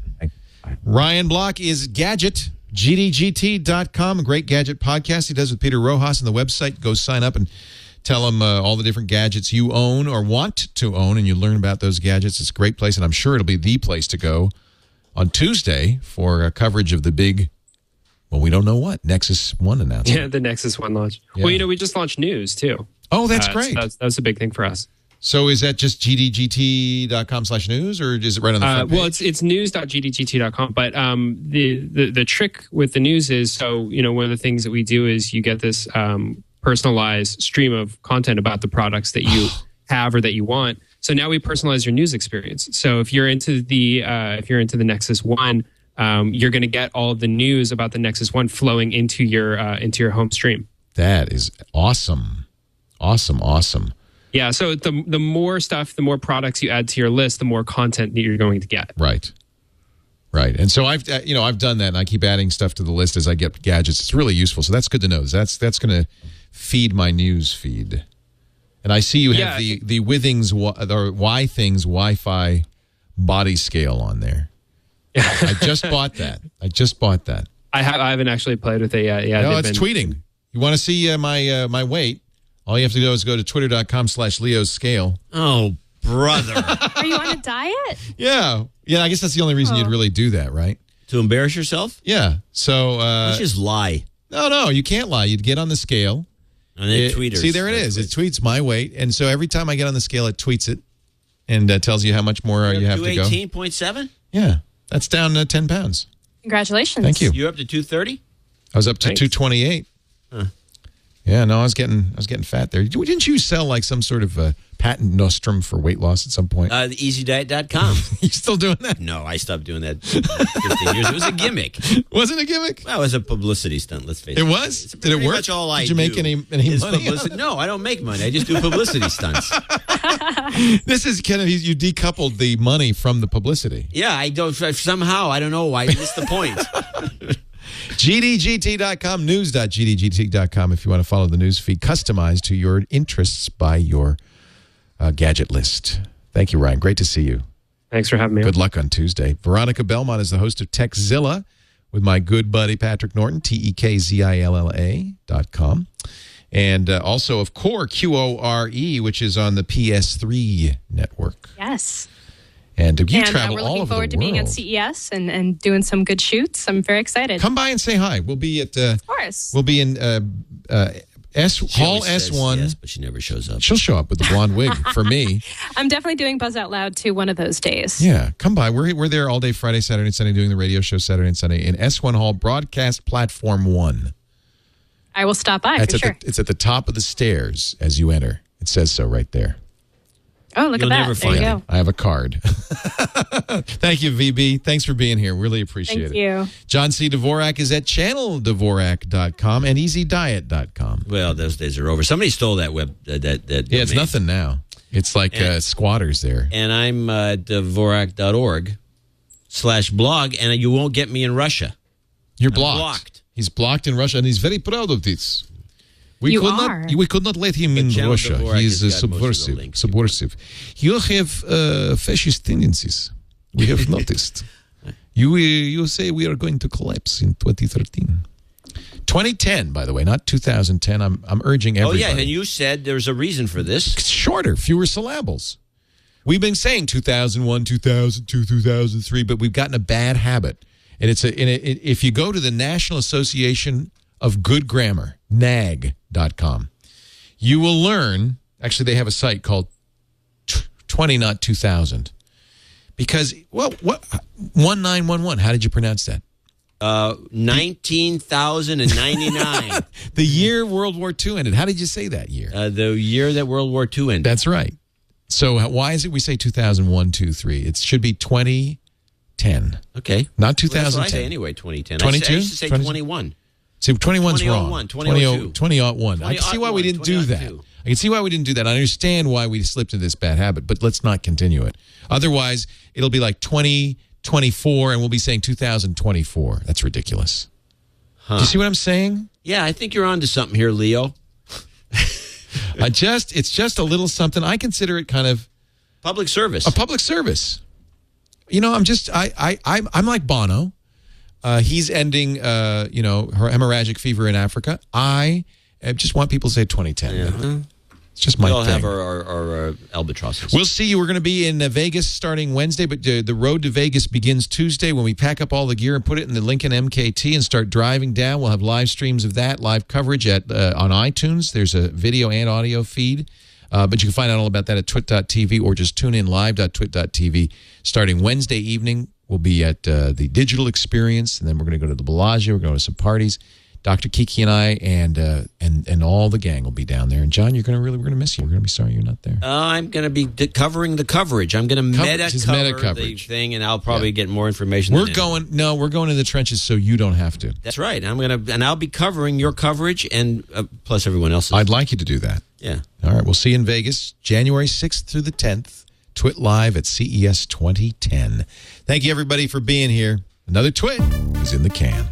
Ryan Block is Gadget, GDGT.com, a great gadget podcast he does with Peter Rojas on the website. Go sign up and tell him all the different gadgets you own or want to own, and you learn about those gadgets. It's a great place, and I'm sure it'll be the place to go on Tuesday for coverage of the big, well, we don't know what, Nexus 1 announcement. Yeah, the Nexus One launch. Yeah. Well, we just launched news too. Oh, that's great. So that's a big thing for us. So is that just gdgt.com/news, or is it right on the front page? Well, it's news.gdgt.com. But the trick with the news is, so one of the things that we do is you get this personalized stream of content about the products that you have or that you want. So now we personalize your news experience. So if you're into the Nexus One, you're going to get all of the news about the Nexus One flowing into your home stream. That is awesome. Awesome. Yeah, so the more stuff, the more products you add to your list, the more content that you're going to get. Right. And so I've done that, and I keep adding stuff to the list as I get gadgets. It's really useful. So that's good to know. That's going to feed my news feed. And I see you have the Withings or Y Things Wi-Fi body scale on there. I just bought that. I haven't actually played with it yet. Yeah, No, it's tweeting. You want to see my weight? All you have to do is go to twitter.com/Leo's scale. Oh, brother. Are you on a diet? Yeah. I guess that's the only reason you'd really do that, right? To embarrass yourself? Yeah. So Let's just lie. no, you can't lie. You'd get on the scale. And then tweeters. See, there it is. It tweets my weight, and so every time I get on the scale, it tweets it and tells you how much more you have to go. 218.7? Yeah, that's down 10 pounds. Congratulations. Thank you. You're up to 230? I was up to Thanks. 228. Huh. Yeah, no, I was getting fat there. Didn't you sell like some sort of patent nostrum for weight loss at some point? EasyDiet.com. You still doing that? No, I stopped doing that 15 years. It was a gimmick. Wasn't a gimmick? Well, it was a publicity stunt, let's face it. It was? It's Did it pretty work? much all I Did you make do any is money? publicity. No, I don't make money. I just do publicity stunts. This is kind of, you decoupled the money from the publicity. Yeah, I don't, somehow, I don't know why. That's the point. GDGT.com, news.gdgt.com if you want to follow the news feed customized to your interests by your gadget list. Thank you, Ryan. Great to see you. Thanks for having me. Good luck on Tuesday. Veronica Belmont is the host of Techzilla with my good buddy Patrick Norton, TEKZILLA.com. And also of Core, QORE, which is on the PS3 network. Yes. And you And travel we're all looking over forward the to being at world. CES and doing some good shoots. I'm very excited. Come by and say hi. We'll be at Of course. we'll be in Hall Says S1. yes, but she never shows up. She'll show up with the blonde wig for me. I'm definitely doing Buzz Out Loud too one of those days. Yeah, come by. We're there all day Friday, Saturday, and Sunday doing the radio show Saturday and Sunday in S1 Hall, Broadcast Platform 1. I will stop by for sure. It's at the top of the stairs as you enter. It says so right there. Oh, look You'll at never that. There you find go. I have a card. Thank you, VB. Thanks for being here. Really appreciate Thank it. you. John C. Dvorak is at channeldvorak.com and easydiet.com. Well, those days are over. Somebody stole that web. Yeah, it's domain. nothing now. It's like squatters there. And I'm Dvorak.org/blog, and you won't get me in Russia. You're I'm blocked. He's blocked in Russia, and he's very proud of this. We could not let him in Channel Russia. Dvorak He is has got most of the subversive. links. You have fascist tendencies. We have noticed. You say we are going to collapse in 2013. 2010, by the way, not 2010. I'm urging everybody. Oh, yeah, and you said there's a reason for this. It's shorter, fewer syllables. We've been saying 2001, 2002, 2003, but we've gotten a bad habit. And if you go to the National Association of Good Grammar, NAG.com, you will learn, actually they have a site called 20, not 2000. Because, what 1911, how did you pronounce that? 19,099. The year World War II ended. How did you say that year? The year that World War II ended. That's right. So why is it we say 2001, 2, 3? It should be 2010. Okay. Not 2010. Well, that's what I say anyway, 2010. 22? I used to say 21. See, 21's wrong. 2002. 2001. I can see why we didn't do that. I can see why we didn't do that. I understand why we slipped into this bad habit, but let's not continue it. Otherwise, it'll be like 2024, and we'll be saying 2024. That's ridiculous. Do you see what I'm saying? Yeah, I think you're onto something here, Leo. It's just a little something. I consider it kind of public service. A public service. You know, I'm like Bono. He's ending, hemorrhagic fever in Africa. I just want people to say 2010. Yeah. It's just my thing. We'll have our albatrosses. We'll see you. We're going to be in Vegas starting Wednesday, but the road to Vegas begins Tuesday when we pack up all the gear and put it in the Lincoln MKT and start driving down. We'll have live streams of that, live coverage on iTunes. There's a video and audio feed. But you can find out all about that at twit.tv or just tune in live.twit.tv. Starting Wednesday evening, we'll be at the Digital Experience, and then we're going to go to the Bellagio. We're going to some parties. Dr. Kiki and I and all the gang will be down there. And John, we're going to miss you. We're going to be sorry you're not there. I'm going to be covering the coverage. I'm going to meta cover the thing, and I'll probably get more information. We're going to the trenches so you don't have to. That's right. I'll be covering your coverage and plus everyone else's. I'd like you to do that. Yeah. All right. We'll see you in Vegas, January 6th through the 10th. Twit Live at CES 2010. Thank you, everybody, for being here. Another Twit is in the can.